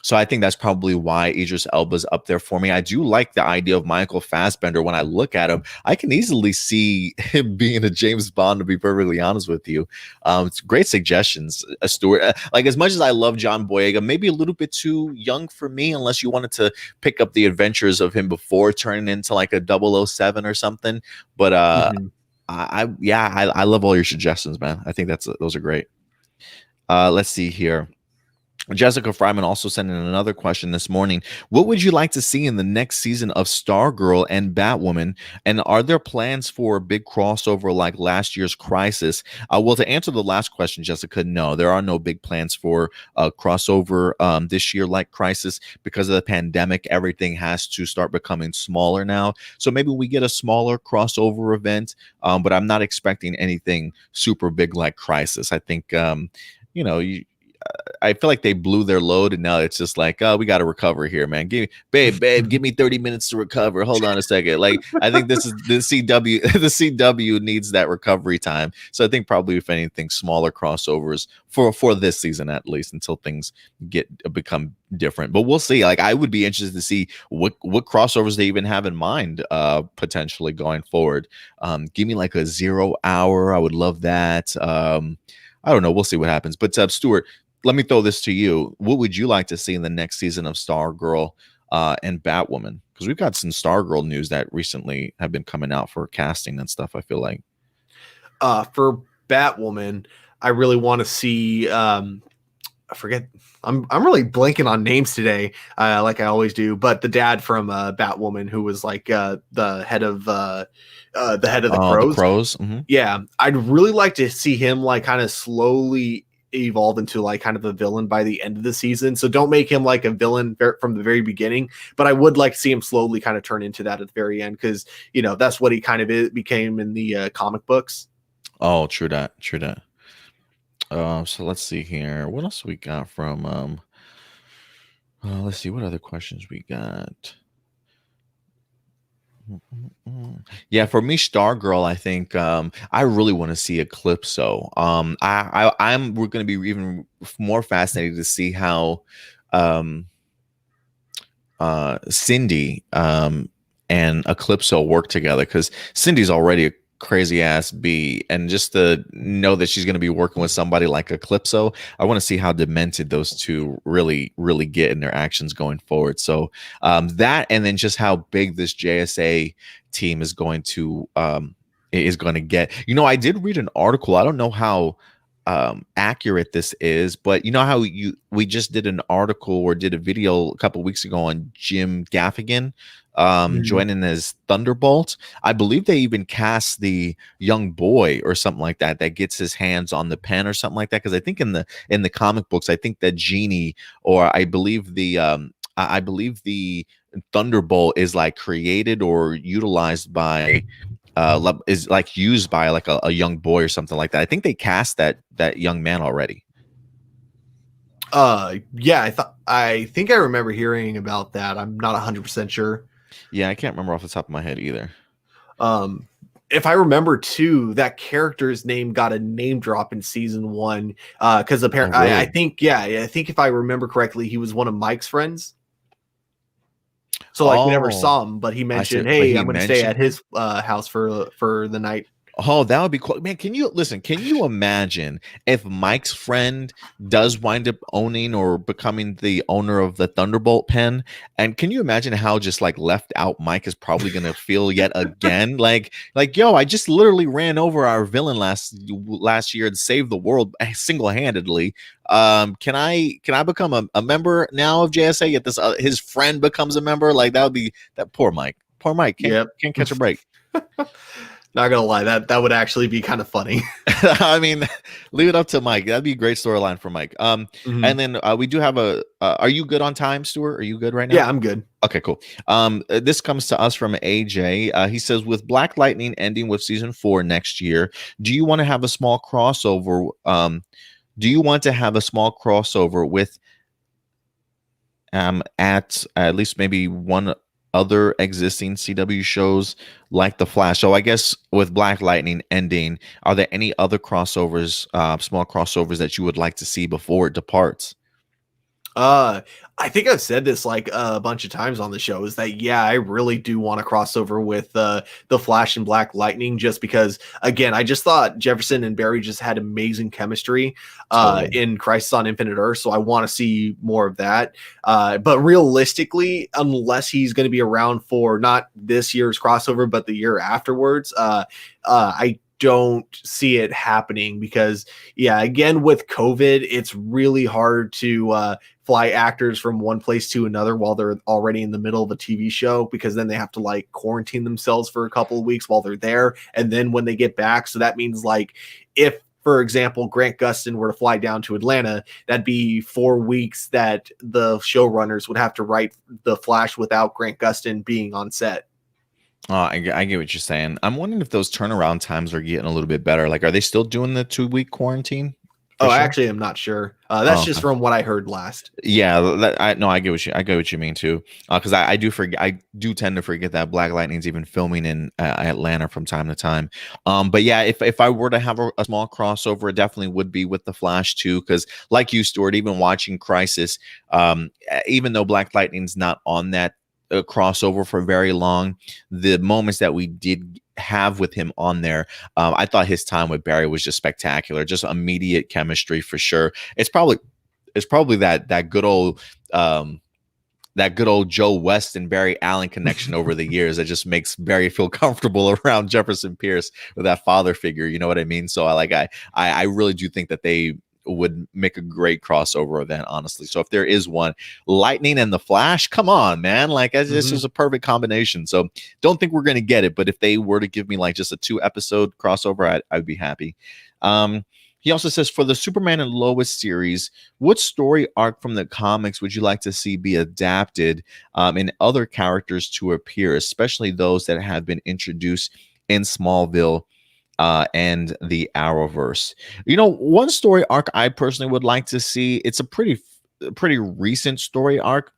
So I think that's probably why Idris Elba's up there for me. I do like the idea of Michael Fassbender. When I look at him, I can easily see him being a James Bond, to be perfectly honest with you. It's great suggestions, Stuart. Like, as much as I love John Boyega, maybe a little bit too young for me, unless you wanted to pick up the adventures of him before turning into like a 007 or something. But Mhm. I love all your suggestions, man. I think those are great. Let's see here. Jessica Fryman also sent in another question this morning. What would you like to see in the next season of Stargirl and Batwoman? And are there plans for a big crossover like last year's Crisis? Well, to answer the last question, Jessica, no, there are no big plans for a crossover this year like Crisis. Because of the pandemic. Everything has to start becoming smaller now. So maybe we get a smaller crossover event, but I'm not expecting anything super big like Crisis. I think, you know, I feel like they blew their load, and now it's just like, oh, we got to recover here, man. Babe, give me 30 minutes to recover. Hold on a second. Like, I think this is the CW. The CW needs that recovery time. So I think probably, if anything, smaller crossovers for this season at least, until things become different. But we'll see. Like, I would be interested to see what crossovers they even have in mind, potentially going forward. Give me like a 0 hour. I would love that. I don't know. We'll see what happens. But Stuart, let me throw this to you. What would you like to see in the next season of Stargirl and Batwoman? Because we've got some Stargirl news that recently have been coming out for casting and stuff, I feel like. For Batwoman, I really want to see. I forget. I'm really blanking on names today, like I always do. But the dad from Batwoman, who was like the head of the The Crows. Crows. Mm-hmm. Yeah, I'd really like to see him like kind of slowly evolve into like kind of a villain by the end of the season. So don't make him like a villain from the very beginning, but I would like to see him slowly kind of turn into that at the very end, because that's what he kind of became in the comic books. Oh, true that. True that. So let's see here. What else we got from? Let's see what other questions we got. Yeah, for me, Stargirl, I think I really want to see Eclipso. We're going to be even more fascinated to see how Cindy and Eclipso work together, because Cindy's already a crazy ass bee, and just to know that she's going to be working with somebody like Eclipso, I want to see how demented those two really get in their actions going forward. So that, and then just how big this JSA team is going to get. I did read an article. I don't know how accurate this is, but you know how we just did an article or did a video a couple weeks ago on Jim Gaffigan joining as Thunderbolt. I believe they even cast the young boy or something like that gets his hands on the pen or something like that, because I think in the comic books, I think that Genie, or I believe the Thunderbolt is like created or utilized by is like used by like a young boy or something like that. I think they cast that young man already. Yeah, I think I remember hearing about that. I'm not 100% sure. Yeah, I can't remember off the top of my head either. If I remember too, that character's name got a name drop in season 1, because apparently, really? I think if I remember correctly, he was one of Mike's friends. So like we never saw him, but he mentioned, "Hey, I'm going to stay at his house for the night." Oh, that would be cool, man. Can you imagine if Mike's friend does wind up owning or becoming the owner of the Thunderbolt pen? And can you imagine how just like left out Mike is probably gonna feel yet again? Like, yo, I just literally ran over our villain last year and saved the world single-handedly. Can I become a member now of JSA? Yet this his friend becomes a member. Like, that would be that poor Mike. Poor Mike can't catch a break. Not gonna lie, that would actually be kind of funny. I mean, leave it up to Mike. That'd be a great storyline for Mike. And then we do have are you good on time, Stuart? Are you good right now? Yeah, I'm good. Okay, cool. This comes to us from AJ. He says, with Black Lightning ending with season 4 next year, do you want to have a small crossover? With at least maybe one other existing CW shows like The Flash? So I guess with Black Lightning ending, are there any other crossovers, small crossovers that you would like to see before it departs? Uh, I think I've said this like a bunch of times on the show is that yeah, I really do want to cross over with the Flash and Black Lightning just because again, I just thought Jefferson and Barry just had amazing chemistry Totally. in Crisis on Infinite Earth, so I want to see more of that. But realistically, unless he's going to be around for not this year's crossover but the year afterwards, I don't see it happening because yeah, again with COVID, it's really hard to fly actors from one place to another while they're already in the middle of a TV show because then they have to like quarantine themselves for a couple of weeks while they're there and then when they get back. So that means like if for example, Grant Gustin were to fly down to Atlanta, that'd be 4 weeks that the showrunners would have to write the Flash without Grant Gustin being on set. I get what you're saying. I'm wondering if those turnaround times are getting a little bit better. Like, are they still doing the 2 week quarantine for Oh, sure? actually, I'm not sure. That's Oh, just okay. from what I heard last. Yeah, I no, I get what you mean too. Because I do forget, I do tend to forget that Black Lightning's even filming in Atlanta from time to time. But yeah, if I were to have a small crossover, it definitely would be with the Flash too. Because like you, Stuart, even watching Crisis, even though Black Lightning's not on that crossover for very long, the moments that we did have with him on there, I thought his time with Barry was just spectacular, just immediate chemistry for sure. It's probably that good old Joe West and Barry Allen connection over the years that just makes Barry feel comfortable around Jefferson Pierce with that father figure. You know what I mean? So I really do think that they would make a great crossover event, honestly. So if there is one, Lightning and the Flash, come on, man. Like this Mhm. is a perfect combination. So don't think we're gonna get it, but if they were to give me like just a 2 episode crossover, I'd be happy. Um, he also says for the Superman and Lois series, what story arc from the comics would you like to see be adapted and other characters to appear, especially those that have been introduced in Smallville and the Arrowverse? One story arc I personally would like to see. It's a pretty recent story arc,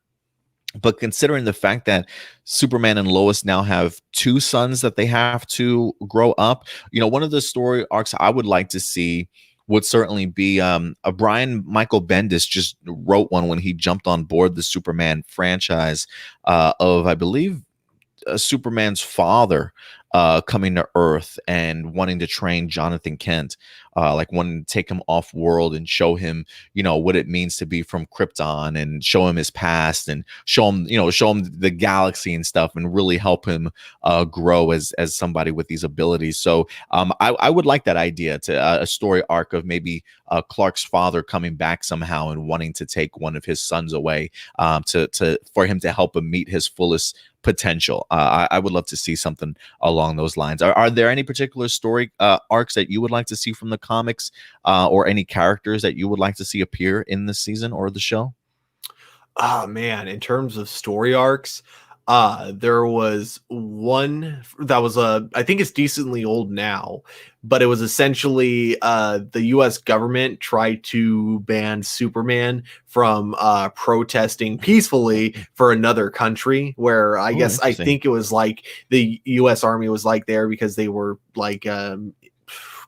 but considering the fact that Superman and Lois now have two sons that they have to grow up, one of the story arcs I would like to see would certainly be a Brian Michael Bendis just wrote one when he jumped on board the Superman franchise of, I believe, Superman's father coming to Earth and wanting to train Jonathan Kent, like wanting to take him off world and show him, what it means to be from Krypton and show him his past and show him the galaxy and stuff and really help him grow as somebody with these abilities. So I would like that idea to a story arc of maybe Clark's father coming back somehow and wanting to take one of his sons away to for him to help him meet his fullest potential. I would love to see something along those lines. Are there any particular story arcs that you would like to see from the comics or any characters that you would like to see appear in the season or the show? Oh man, in terms of story arcs, there was one that was I think it's decently old now, but it was essentially the US government tried to ban Superman from protesting peacefully for another country where Oh, I interesting. think it was like the US Army was like there because they were like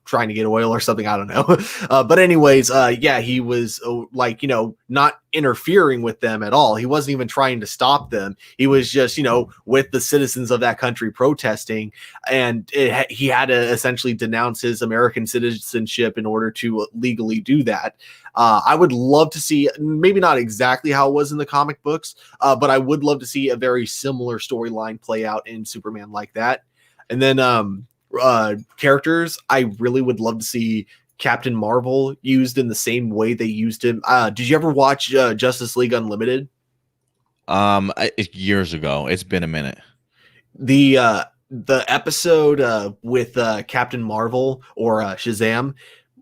trying to get oil or something. I don't know. But anyways, yeah, he was like, not interfering with them at all. He wasn't even trying to stop them. He was just, with the citizens of that country protesting. And he had to essentially denounce his American citizenship in order to legally do that. I would love to see, maybe not exactly how it was in the comic books, but I would love to see a very similar storyline play out in Superman like that. And then characters, I really would love to see Captain Marvel used in the same way they used him. Did you ever watch Justice League Unlimited? Years ago. It's been a minute. The episode with Captain Marvel or Shazam,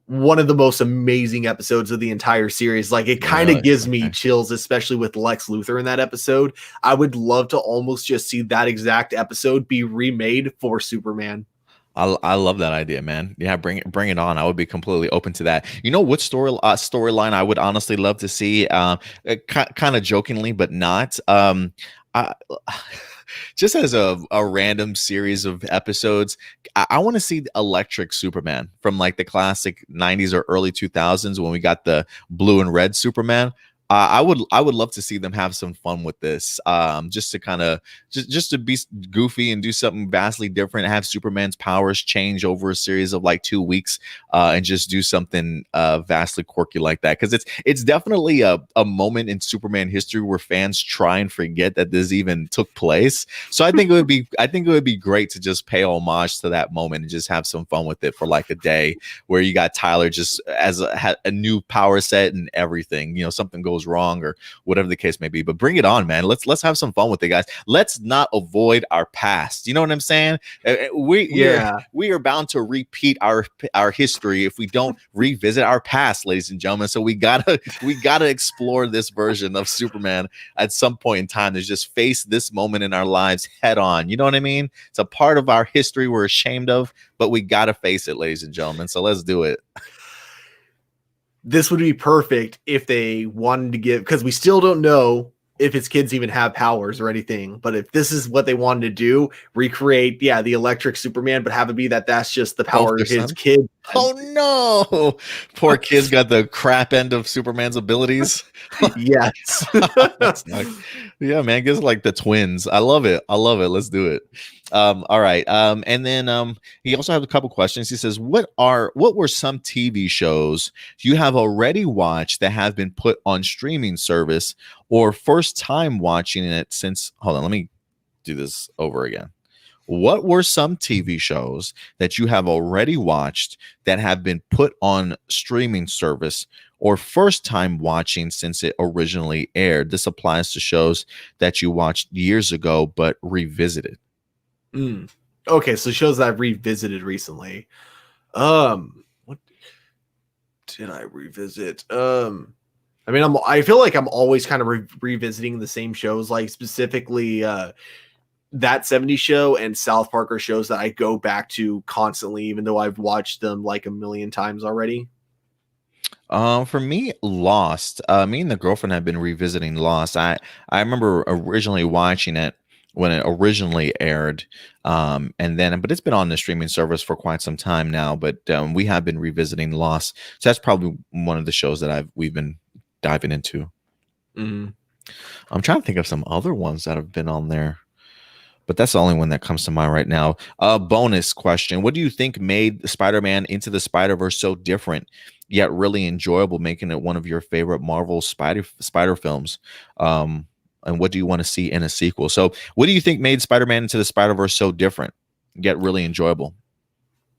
one of the most amazing episodes of the entire series. Like it kind of Really? gives me Okay. chills, especially with Lex Luthor in that episode. I would love to almost just see that exact episode be remade for Superman. I love that idea, man. Yeah, bring it on. I would be completely open to that. You know what storyline I would honestly love to see? Kind of jokingly, but not. I, just as a random series of episodes, I want to see Electric Superman from like the classic '90s or early 2000s when we got the blue and red Superman. I would love to see them have some fun with this, just to kind of just to be goofy and do something vastly different. Have Superman's powers change over a series of like 2 weeks, and just do something vastly quirky like that. Because it's definitely a moment in Superman history where fans try and forget that this even took place. So I think it would be great to just pay homage to that moment and just have some fun with it for like a day, where you got Tyler just as a new power set and everything. Something goes wrong or whatever the case may be. But bring it on, man. Let's have some fun with it, guys. Let's not avoid our past. You know what I'm saying? We are bound to repeat our history if we don't revisit our past, ladies and gentlemen. So we gotta explore this version of Superman at some point in time, to just face this moment in our lives head on. You know what I mean? It's a part of our history we're ashamed of, but we gotta face it, ladies and gentlemen. So let's do it. This would be perfect if they wanted to give, because we still don't know if his kids even have powers or anything. But if this is what they wanted to do, recreate, the electric Superman, but have it be that's just the power of his kid. Oh no! Poor kid's got the crap end of Superman's abilities. Yes. Yeah, man, gives like the twins. I love it. Let's do it. All right. And then he also has a couple questions. He says, what were some TV shows you have already watched that have been put on streaming service, or first time watching it since? Hold on, let me do this over again. What were some TV shows that you have already watched that have been put on streaming service, or first time watching since it originally aired? This applies to shows that you watched years ago but revisited. Okay, so shows that I've revisited recently. What did I revisit? I feel like I'm always kind of revisiting the same shows, like specifically that 70s show and South Park are shows that I go back to constantly, even though I've watched them like a million times already. For me, Lost. Me and the girlfriend have been revisiting Lost. I remember originally watching it when it originally aired, but it's been on the streaming service for quite some time now. But we have been revisiting Lost, so that's probably one of the shows that we've been diving into. I'm trying to think of some other ones that have been on there, but that's the only one that comes to mind right now. Bonus question: what do you think made Spider-Man Into the Spider-Verse so different yet really enjoyable, making it one of your favorite Marvel spider films? And what do you want to see in a sequel? So what do you think made Spider-Man Into the Spider-Verse so different yet really enjoyable?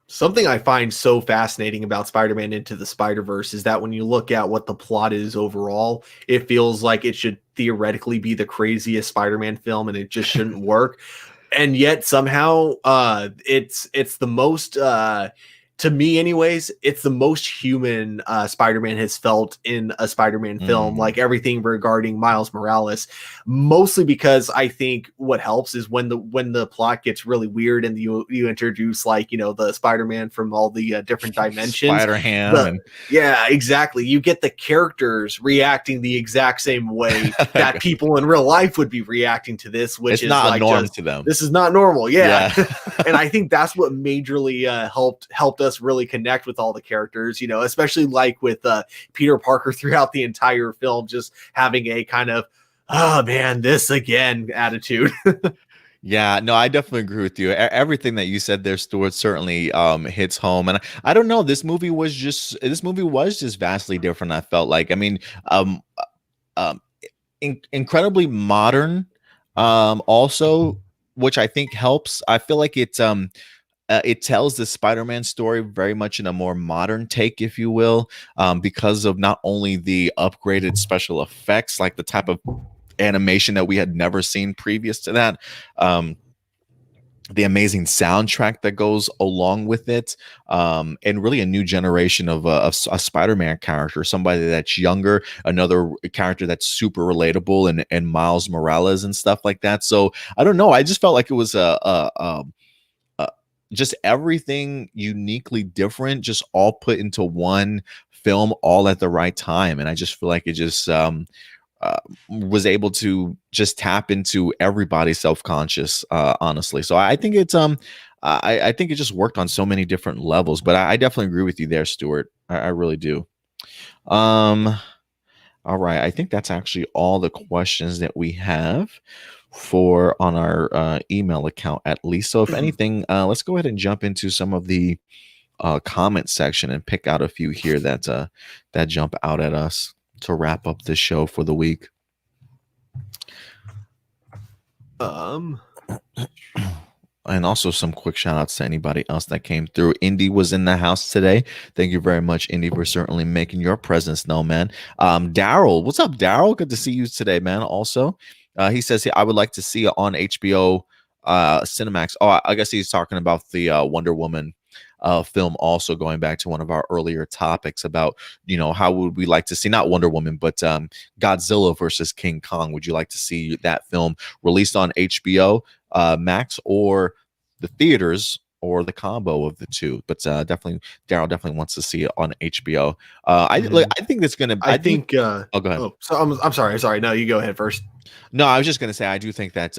Something I find so fascinating about Spider-Man Into the Spider-Verse is that when you look at what the plot is overall, it feels like it should theoretically be the craziest Spider-Man film, and it just shouldn't work. And yet somehow it's the most to me anyways, it's the most human Spider-Man has felt in a Spider-Man film, like everything regarding Miles Morales, mostly because I think what helps is when the plot gets really weird and you introduce the Spider-Man from all the different dimensions. Spider-Ham. Yeah, exactly. You get the characters reacting the exact same way that people in real life would be reacting to this, which it's is not normal to them. This is not normal. Yeah. And I think that's what majorly helped us really connect with all the characters, especially like with Peter Parker throughout the entire film, just having a kind of, oh man, this again attitude. Yeah, no, I definitely agree with you. Everything that you said there, Stuart, certainly hits home. And I don't know, this movie was just vastly different. I felt like, incredibly modern, also, which I think helps. I feel like it tells the Spider-Man story very much in a more modern take, if you will, because of not only the upgraded special effects, like the type of animation that we had never seen previous to that, the amazing soundtrack that goes along with it, and really a new generation of a Spider-Man character, somebody that's younger, another character that's super relatable, and Miles Morales and stuff like that. So I don't know, I just felt like it was just everything uniquely different, just all put into one film, all at the right time. And I just feel like it just was able to just tap into everybody's self-conscious, honestly. So I think it's I think it just worked on so many different levels. But I definitely agree with you there, Stuart. I really do. All right. I think that's actually all the questions that we have for on our email account, at least. So, if anything, let's go ahead and jump into some of the comment section and pick out a few here that jump out at us to wrap up the show for the week. And also some quick shout outs to anybody else that came through. Indy was in the house today. Thank you very much, Indy, for certainly making your presence known, man. Daryl, what's up, Daryl? Good to see you today, man. Also, he says I would like to see it on HBO Cinemax. Oh, I guess he's talking about the Wonder Woman film, also going back to one of our earlier topics about, how would we like to see, not Wonder Woman, but Godzilla versus King Kong. Would you like to see that film released on HBO Max or the theaters, or the combo of the two? But definitely, Daryl definitely wants to see it on HBO. I think that's gonna. I think. Oh, go ahead. Oh, so I'm sorry. No, you go ahead first. No, I was just gonna say I do think that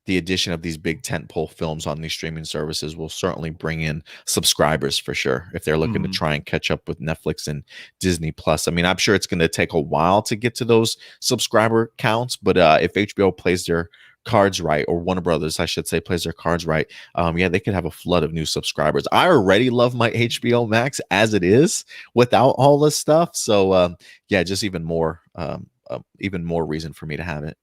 the addition of these big tentpole films on these streaming services will certainly bring in subscribers for sure, if they're looking to try and catch up with Netflix and Disney Plus. I mean, I'm sure it's going to take a while to get to those subscriber counts, but if HBO plays their cards right, or Warner Brothers, I should say, plays their cards right, they could have a flood of new subscribers. I already love my HBO Max as it is without all this stuff. So just even more reason for me to have it.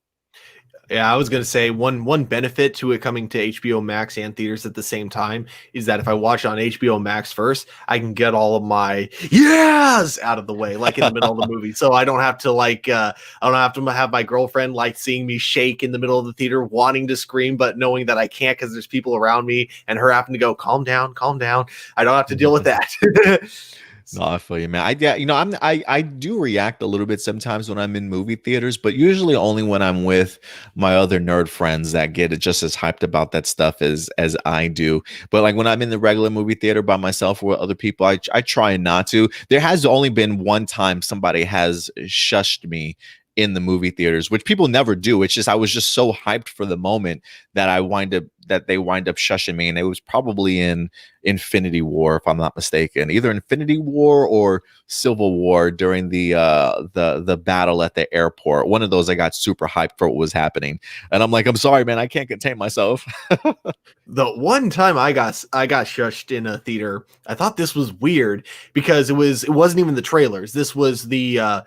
Yeah, I was gonna say one benefit to it coming to HBO Max and theaters at the same time is that if I watch on HBO Max first, I can get all of my yes out of the way, like in the middle of the movie. So I don't have to I don't have to have my girlfriend like seeing me shake in the middle of the theater, wanting to scream, but knowing that I can't because there's people around me, and her having to go, calm down, calm down. I don't have to deal with that. No, I feel you, man. I do react a little bit sometimes when I'm in movie theaters, but usually only when I'm with my other nerd friends that get it just as hyped about that stuff as I do. But like when I'm in the regular movie theater by myself or with other people, I try not to. There has only been one time somebody has shushed me in the movie theaters, which people never do. It's just I was just so hyped for the moment that they wind up shushing me, and it was probably in Infinity War, if I'm not mistaken, either Infinity War or Civil War during the battle at the airport. One of those, I got super hyped for what was happening, and I'm like, I'm sorry, man, I can't contain myself. The one time I got shushed in a theater, I thought this was weird because it wasn't even the trailers. This was the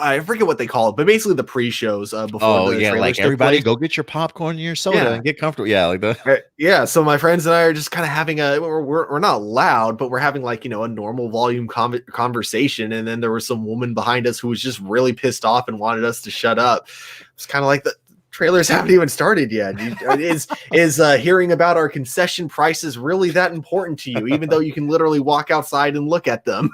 I forget what they call it, but basically the pre-shows before the trailers like everybody go get your popcorn and your soda and get comfortable. Yeah, like that. Yeah, so my friends and I are just kind of having we're not loud, but we're having a normal volume conversation, and then there was some woman behind us who was just really pissed off and wanted us to shut up. It's kind of like the trailers haven't even started yet. Is hearing about our concession prices really that important to you, even though you can literally walk outside and look at them?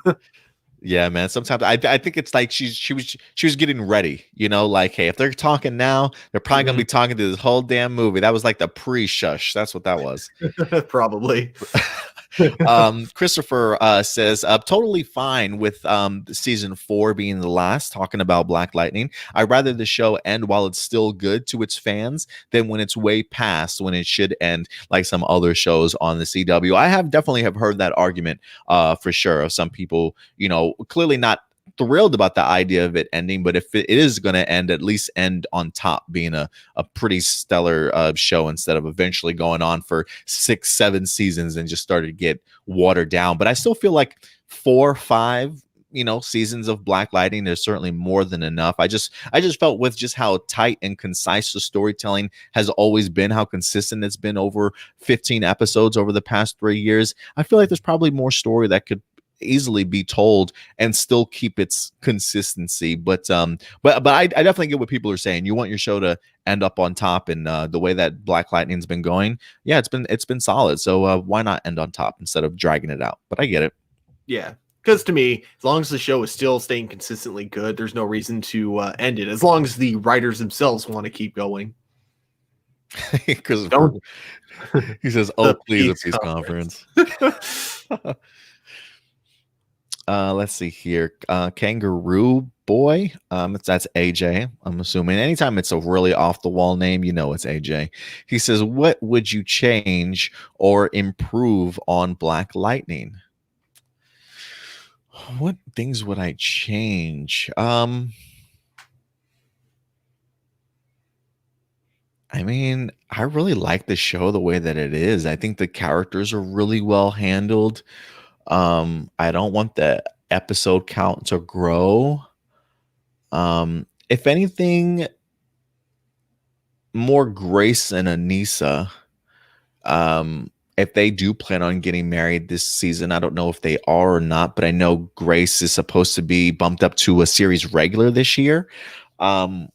Yeah, man. Sometimes I think it's like she was getting ready, like, hey, if they're talking now, they're probably gonna be talking to this whole damn movie. That was like the pre-shush. That's what that was. Probably. Christopher says, totally fine with season 4 being the last, talking about Black Lightning. I'd rather the show end while it's still good to its fans than when it's way past when it should end, like some other shows on the CW. I definitely have heard that argument for sure, of some people, clearly not thrilled about the idea of it ending, but if it is going to end, at least end on top, being a pretty stellar show, instead of eventually going on for 6-7 seasons and just started to get watered down. But I still feel like 4 or 5 seasons of Black Lightning is certainly more than enough. I just felt with just how tight and concise the storytelling has always been, how consistent it's been over 15 episodes over the past 3 years. I feel like there's probably more story that could easily be told and still keep its consistency. But I definitely get what people are saying. You want your show to end up on top, and the way that Black Lightning's been going, yeah, it's been solid. So why not end on top instead of dragging it out? But I get it. Yeah. Because to me, as long as the show is still staying consistently good, there's no reason to end it. As long as the writers themselves want to keep going. Because he says, "Oh, please, a peace conference." Let's see here. Kangaroo Boy. That's AJ. I'm assuming anytime it's a really off the wall name, it's AJ. He says, "What would you change or improve on Black Lightning?" What things would I change? I mean, I really like the show the way that it is. I think the characters are really well handled. I don't want the episode count to grow. If anything, more Grace and Anissa. If they do plan on getting married this season, I don't know if they are or not, but I know Grace is supposed to be bumped up to a series regular this year. Um,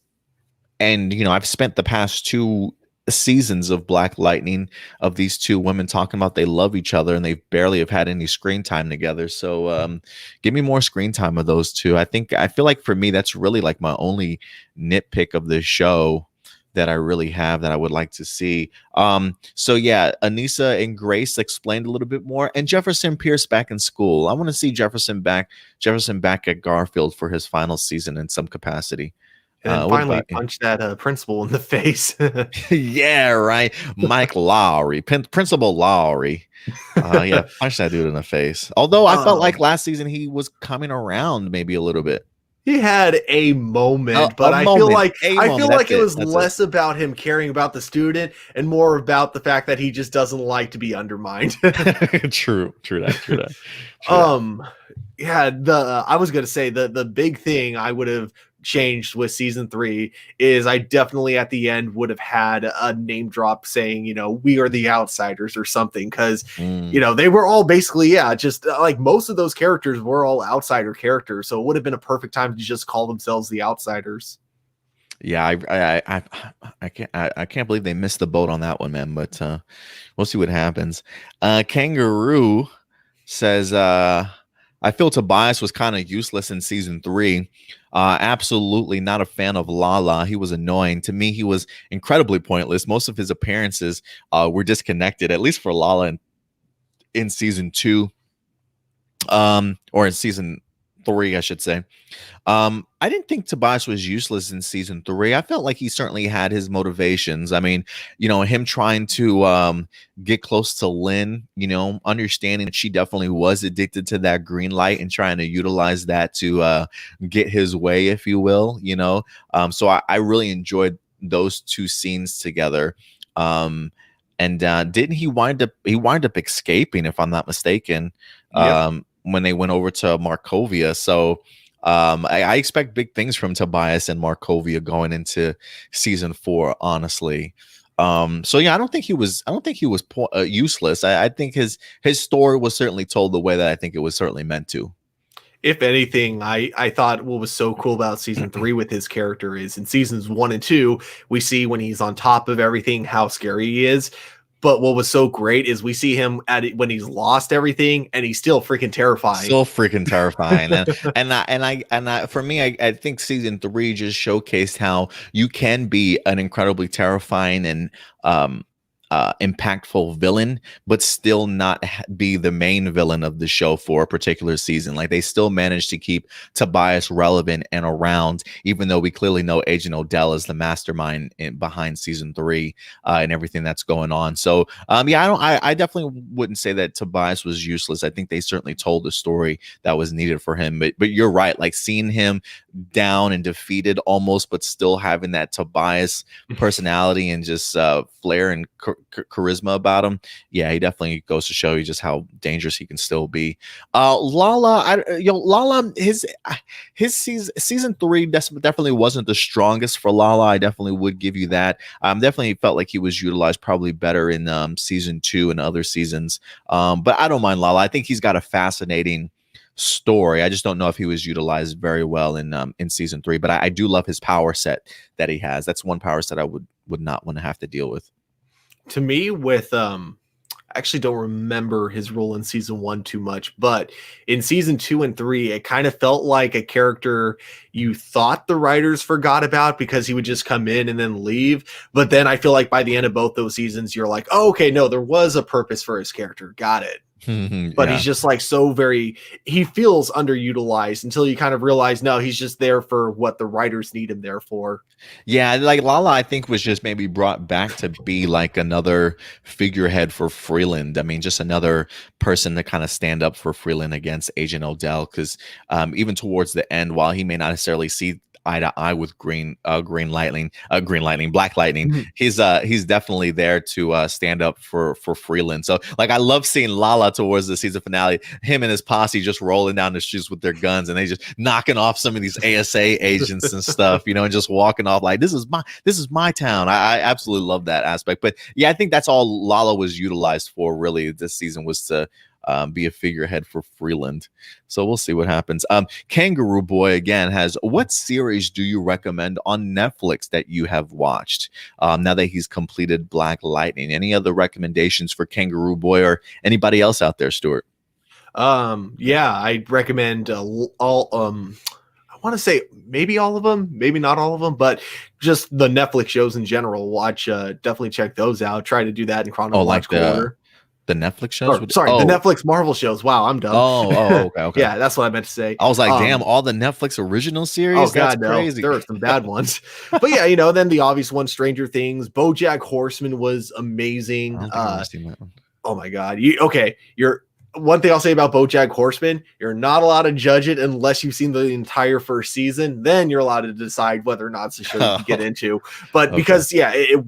and I've spent the past 2 seasons of Black Lightning of these two women talking about they love each other and they barely have had any screen time together. So give me more screen time of those two. I feel like for me that's really like my only nitpick of this show that I really have that I would like to see. So yeah, Anissa and Grace explained a little bit more, and Jefferson Pierce back in school. I want to see Jefferson back at Garfield for his final season in some capacity. And then What finally about you? punch that principal in the face. Yeah, right. Mike Lowry, Principal Lowry. Yeah, punch that dude in the face. Although I felt like last season he was coming around maybe a little bit. He had a moment, but I feel like it was less about him caring about the student and more about the fact that he just doesn't like to be undermined. True that. Yeah, I was gonna say the big thing I would have changed with season 3 is I definitely at the end would have had a name drop saying, we are the outsiders or something, because they were all basically just like most of those characters were all outsider characters, so it would have been a perfect time to just call themselves the outsiders. Yeah, I can't believe they missed the boat on that one, man, but we'll see what happens. Kangaroo says I feel Tobias was kind of useless in season 3. Absolutely not a fan of Lala. He was annoying. To me, he was incredibly pointless. Most of his appearances were disconnected, at least for Lala in season 2, or in season 3, I should say. I didn't think Tobias was useless in season 3. I felt like he certainly had his motivations. I mean, him trying to get close to Lynn, understanding that she definitely was addicted to that green light and trying to utilize that to get his way, if you will, so I really enjoyed those 2 scenes together. And didn't he wind up escaping, if I'm not mistaken, when they went over to Markovia. So I expect big things from Tobias and Markovia going into season 4, honestly. So yeah, I don't think he was useless. I think his story was certainly told the way that I think it was certainly meant to. If anything, I thought what was so cool about season 3 with his character is in seasons 1 and 2, we see when he's on top of everything, how scary he is. But what was so great is we see him at it when he's lost everything and he's still freaking terrifying. Still freaking terrifying. and for me, I think season 3 just showcased how you can be an incredibly terrifying and impactful villain, but still not be the main villain of the show for a particular season. Like, they still managed to keep Tobias relevant and around, even though we clearly know Agent Odell is the mastermind behind season 3 and everything that's going on. So I definitely wouldn't say that Tobias was useless. I think they certainly told the story that was needed for him. But you're right, like seeing him down and defeated almost, but still having that Tobias personality and just flair and charisma about him. Yeah, he definitely goes to show you just how dangerous he can still be. Lala, his season 3 definitely wasn't the strongest for Lala. I definitely would give you that. Definitely felt like he was utilized probably better in season 2 and other seasons. But I don't mind Lala. I think he's got a fascinating story. I just don't know if he was utilized very well in season 3. But I do love his power set that he has. That's one power set I would not want to have to deal with. To me, with I actually don't remember his role in season 1 too much, but in season 2 and 3, it kind of felt like a character you thought the writers forgot about because he would just come in and then leave. But then I feel like by the end of both those seasons, you're like, oh, okay, no, there was a purpose for his character. Got it. But he's Yeah. just like he feels underutilized until you kind of realize, no, he's just there for what the writers need him there for. Yeah, like Lala, I think was just maybe brought back to be like another figurehead for Freeland. I mean, just another person to kind of stand up for Freeland against Agent Odell. Because even towards the end, while he may not necessarily see eye to eye with Black Lightning, Mhm. he's definitely there to stand up for Freeland. So like, I love seeing Lala towards the season finale. Him and his posse just rolling down the streets with their guns, and they just knocking off some of these ASA agents and stuff, and just walking off like, this is my town. I absolutely love that aspect. But yeah, I think that's all Lala was utilized for really this season, was to be a figurehead for Freeland. So we'll see what happens. Kangaroo Boy again has, what series do you recommend on Netflix that you have watched now that he's completed Black Lightning? Any other recommendations for Kangaroo Boy or anybody else out there, Stuart? Yeah, I recommend all I want to say maybe all of them, maybe not all of them, but just the Netflix shows in general. Watch, definitely check those out. Try to do that in Oh, like chronological order. the Netflix shows? Or sorry, the Netflix Marvel shows. Wow, I'm dumb. Okay. Yeah, that's what I meant to say. I was like, damn, all the Netflix original series? Oh That's God, no, crazy. there are some bad ones. But yeah, then the obvious one, Stranger Things. BoJack Horseman was I amazing. don't think I've ever seen that one. Oh my God, you're one thing I'll say about BoJack Horseman, you're not allowed to judge it unless you've seen the entire first season. Then you're allowed to decide whether or not it's a show you can get into. But Okay. because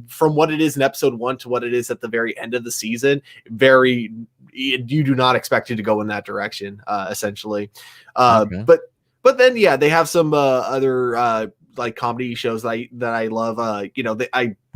from what it is in episode 1 to what it is at the very end of the season, you do not expect it to go in that direction, essentially. Okay. But then they have some other like comedy shows that I love.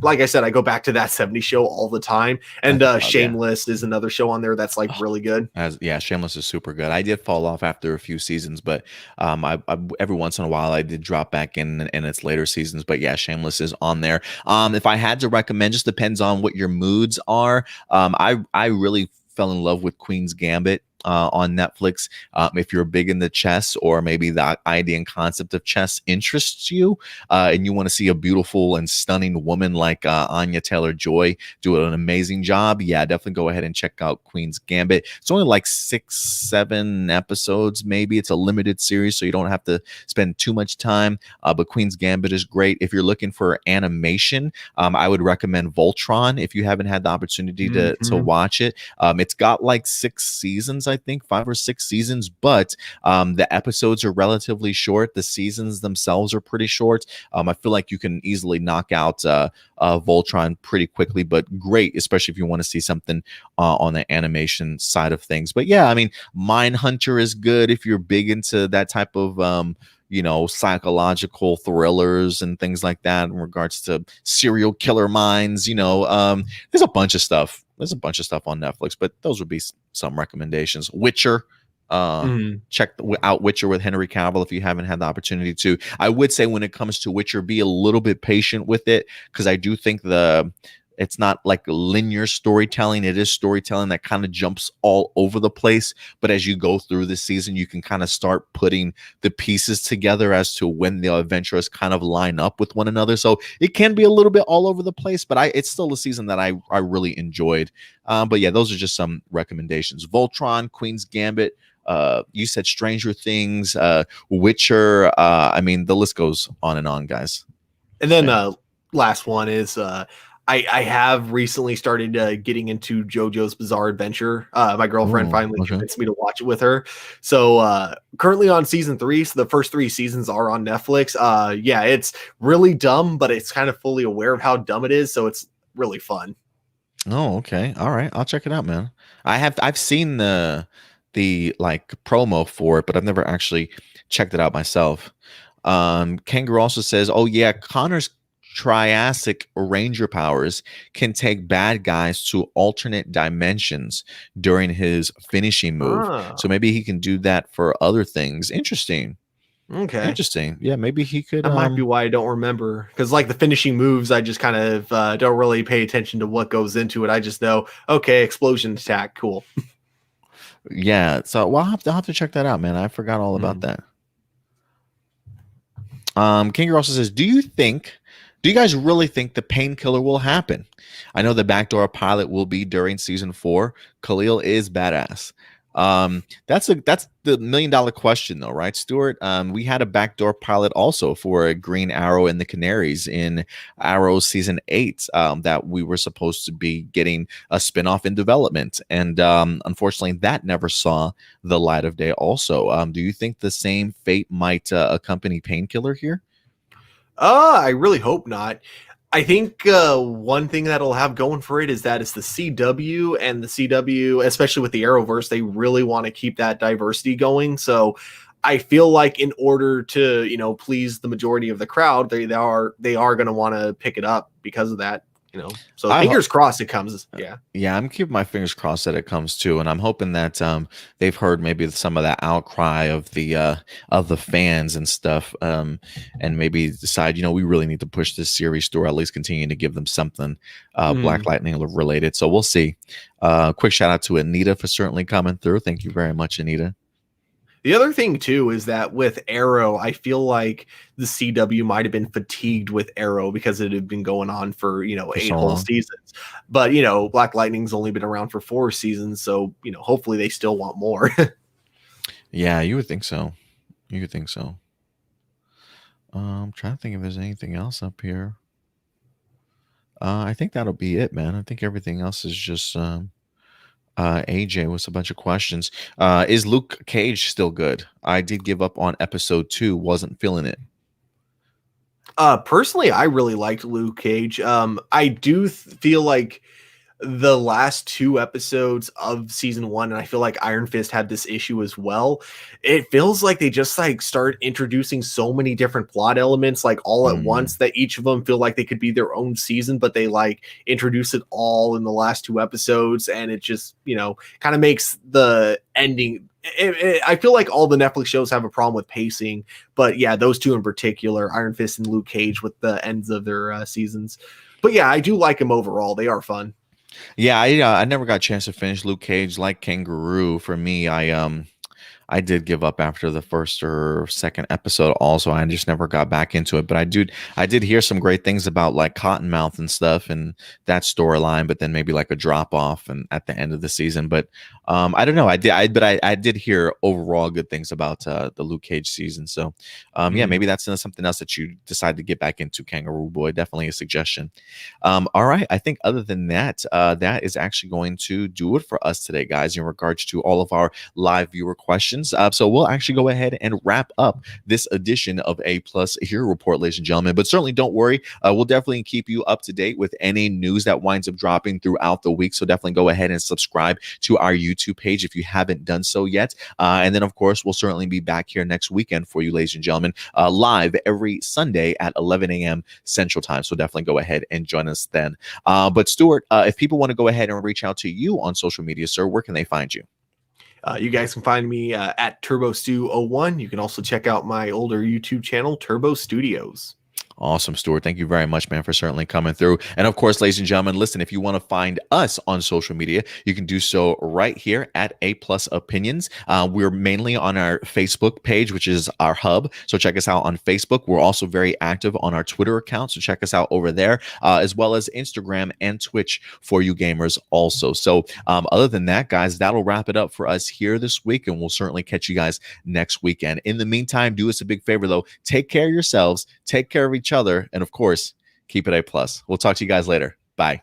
Like I said, I go back to That 70s Show all the time, and Shameless is another show on there that's like really good. Shameless is super good. I did fall off after a few seasons, but I every once in a while I did drop back in its later seasons. But yeah, Shameless is on there. If I had to recommend, just depends on what your moods are. I really fell in love with Queen's Gambit on Netflix. If you're big into chess, or maybe the idea and concept of chess interests you, and you want to see a beautiful and stunning woman like Anya Taylor-Joy do an amazing job, yeah, definitely go ahead and check out Queen's Gambit. It's only like 6-7 episodes, maybe. It's a limited series, so you don't have to spend too much time. But Queen's Gambit is great. If you're looking for animation, I would recommend Voltron if you haven't had the opportunity to watch it. It's got like 6 seasons, I think 5 or 6 seasons, but the episodes are relatively short. The seasons themselves are pretty short. I feel like you can easily knock out Voltron pretty quickly, but great, especially if you want to see something on the animation side of things. But yeah, I mean, Mindhunter is good if you're big into that type of psychological thrillers and things like that in regards to serial killer minds. There's a bunch of stuff. There's a bunch of stuff on Netflix, but those would be some recommendations. Witcher. Check out Witcher with Henry Cavill if you haven't had the opportunity to. I would say when it comes to Witcher, be a little bit patient with it, because I do think it's not like linear storytelling. It is storytelling that kind of jumps all over the place. But as you go through the season, you can kind of start putting the pieces together as to when the adventures kind of line up with one another. So it can be a little bit all over the place, but it's still a season that I really enjoyed. But yeah, those are just some recommendations. Voltron, Queen's Gambit. You said Stranger Things, Witcher. I mean, the list goes on, guys. And then last one is I have recently started getting into JoJo's Bizarre Adventure. My girlfriend finally convinced me to watch it with her. So currently on season 3, so the first 3 seasons are on Netflix. It's really dumb, but it's kind of fully aware of how dumb it is, so it's really fun. Oh, okay. All right. I'll check it out, man. I've seen the like promo for it, but I've never actually checked it out myself. Kangaroo also says, oh yeah, Connor's Triassic Ranger powers can take bad guys to alternate dimensions during his finishing move. So maybe he can do that for other things. Interesting. Interesting. Yeah, maybe he could. That might be why I don't remember, because like the finishing moves, I just kind of don't really pay attention to what goes into it. I just know, okay, explosion attack, cool. Yeah, so I'll have to check that out, man. I forgot all about that. Kangaroo also says, do you think Do you guys really think the painkiller will happen? I know the backdoor pilot will be during season 4. Khalil is badass. That's the $1 million question though, right, Stuart? We had a backdoor pilot also for a Green Arrow and the Canaries in Arrow season 8, that we were supposed to be getting a spinoff in development, and unfortunately that never saw the light of day. Also, do you think the same fate might accompany Painkiller here? I really hope not. I think one thing that'll have going for it is that it's the CW, and the CW, especially with the Arrowverse, they really want to keep that diversity going. So I feel like in order to, please the majority of the crowd, they are going to want to pick it up because of that. So I fingers crossed it comes. Yeah. Yeah, I'm keeping my fingers crossed that it comes too, and I'm hoping that they've heard maybe some of that outcry of the fans and stuff, and maybe decide, we really need to push this series through, or at least continue to give them something Black Lightning related. So we'll see. Quick shout out to Anita for certainly coming through. Thank you very much, Anita. The other thing too is that with Arrow, I feel like the CW might have been fatigued with Arrow because it had been going on for 8 so whole long. seasons. But Black Lightning's only been around for 4 seasons, so hopefully they still want more. Yeah, you would think so. You would think so. I'm trying to think if there's anything else up here. I think that'll be it, man. I think everything else is just AJ with a bunch of questions. Is Luke Cage still good? I did give up on episode 2, wasn't feeling it. Personally, I really liked Luke Cage. I do feel like the last 2 episodes of season 1, and I feel like Iron Fist had this issue as well. It feels like they just start introducing so many different plot elements all at once, that each of them feel like they could be their own season, but they introduce it all in the last 2 episodes, and it just kind of makes the ending. I feel like all the Netflix shows have a problem with pacing, but yeah, those 2 in particular, Iron Fist and Luke Cage, with the ends of their seasons. But yeah, I do like them overall. They are fun. Yeah, I never got a chance to finish Luke Cage. Like Kangaroo, for me, I did give up after the first or second episode. Also, I just never got back into it. But I did hear some great things about Cottonmouth and stuff and that storyline. But then maybe a drop off and at the end of the season. But I don't know. I did hear overall good things about the Luke Cage season. So yeah, maybe that's something else that you decide to get back into. Kangaroo Boy, definitely a suggestion. All right, I think other than that, that is actually going to do it for us today, guys, in regards to all of our live viewer questions. So we'll actually go ahead and wrap up this edition of APlus Hero Report, ladies and gentlemen. But certainly don't worry. We'll definitely keep you up to date with any news that winds up dropping throughout the week. So definitely go ahead and subscribe to our YouTube page if you haven't done so yet. And then, of course, we'll certainly be back here next weekend for you, ladies and gentlemen, live every Sunday at 11 a.m. Central Time. So definitely go ahead and join us then. But Stuart, if people want to go ahead and reach out to you on social media, sir, where can they find you? You guys can find me at TurboStew01. You can also check out my older YouTube channel, Turbo Studios. Awesome, Stuart. Thank you very much, man, for certainly coming through. And of course, ladies and gentlemen, listen, if you want to find us on social media, you can do so right here at APlus Opinions. We're mainly on our Facebook page, which is our hub. So check us out on Facebook. We're also very active on our Twitter account. So check us out over there, as well as Instagram and Twitch for you gamers also. So other than that, guys, that'll wrap it up for us here this week. And we'll certainly catch you guys next weekend. In the meantime, do us a big favor, though. Take care of yourselves. Take care of each other, and of course, keep it A+. We'll talk to you guys later. Bye.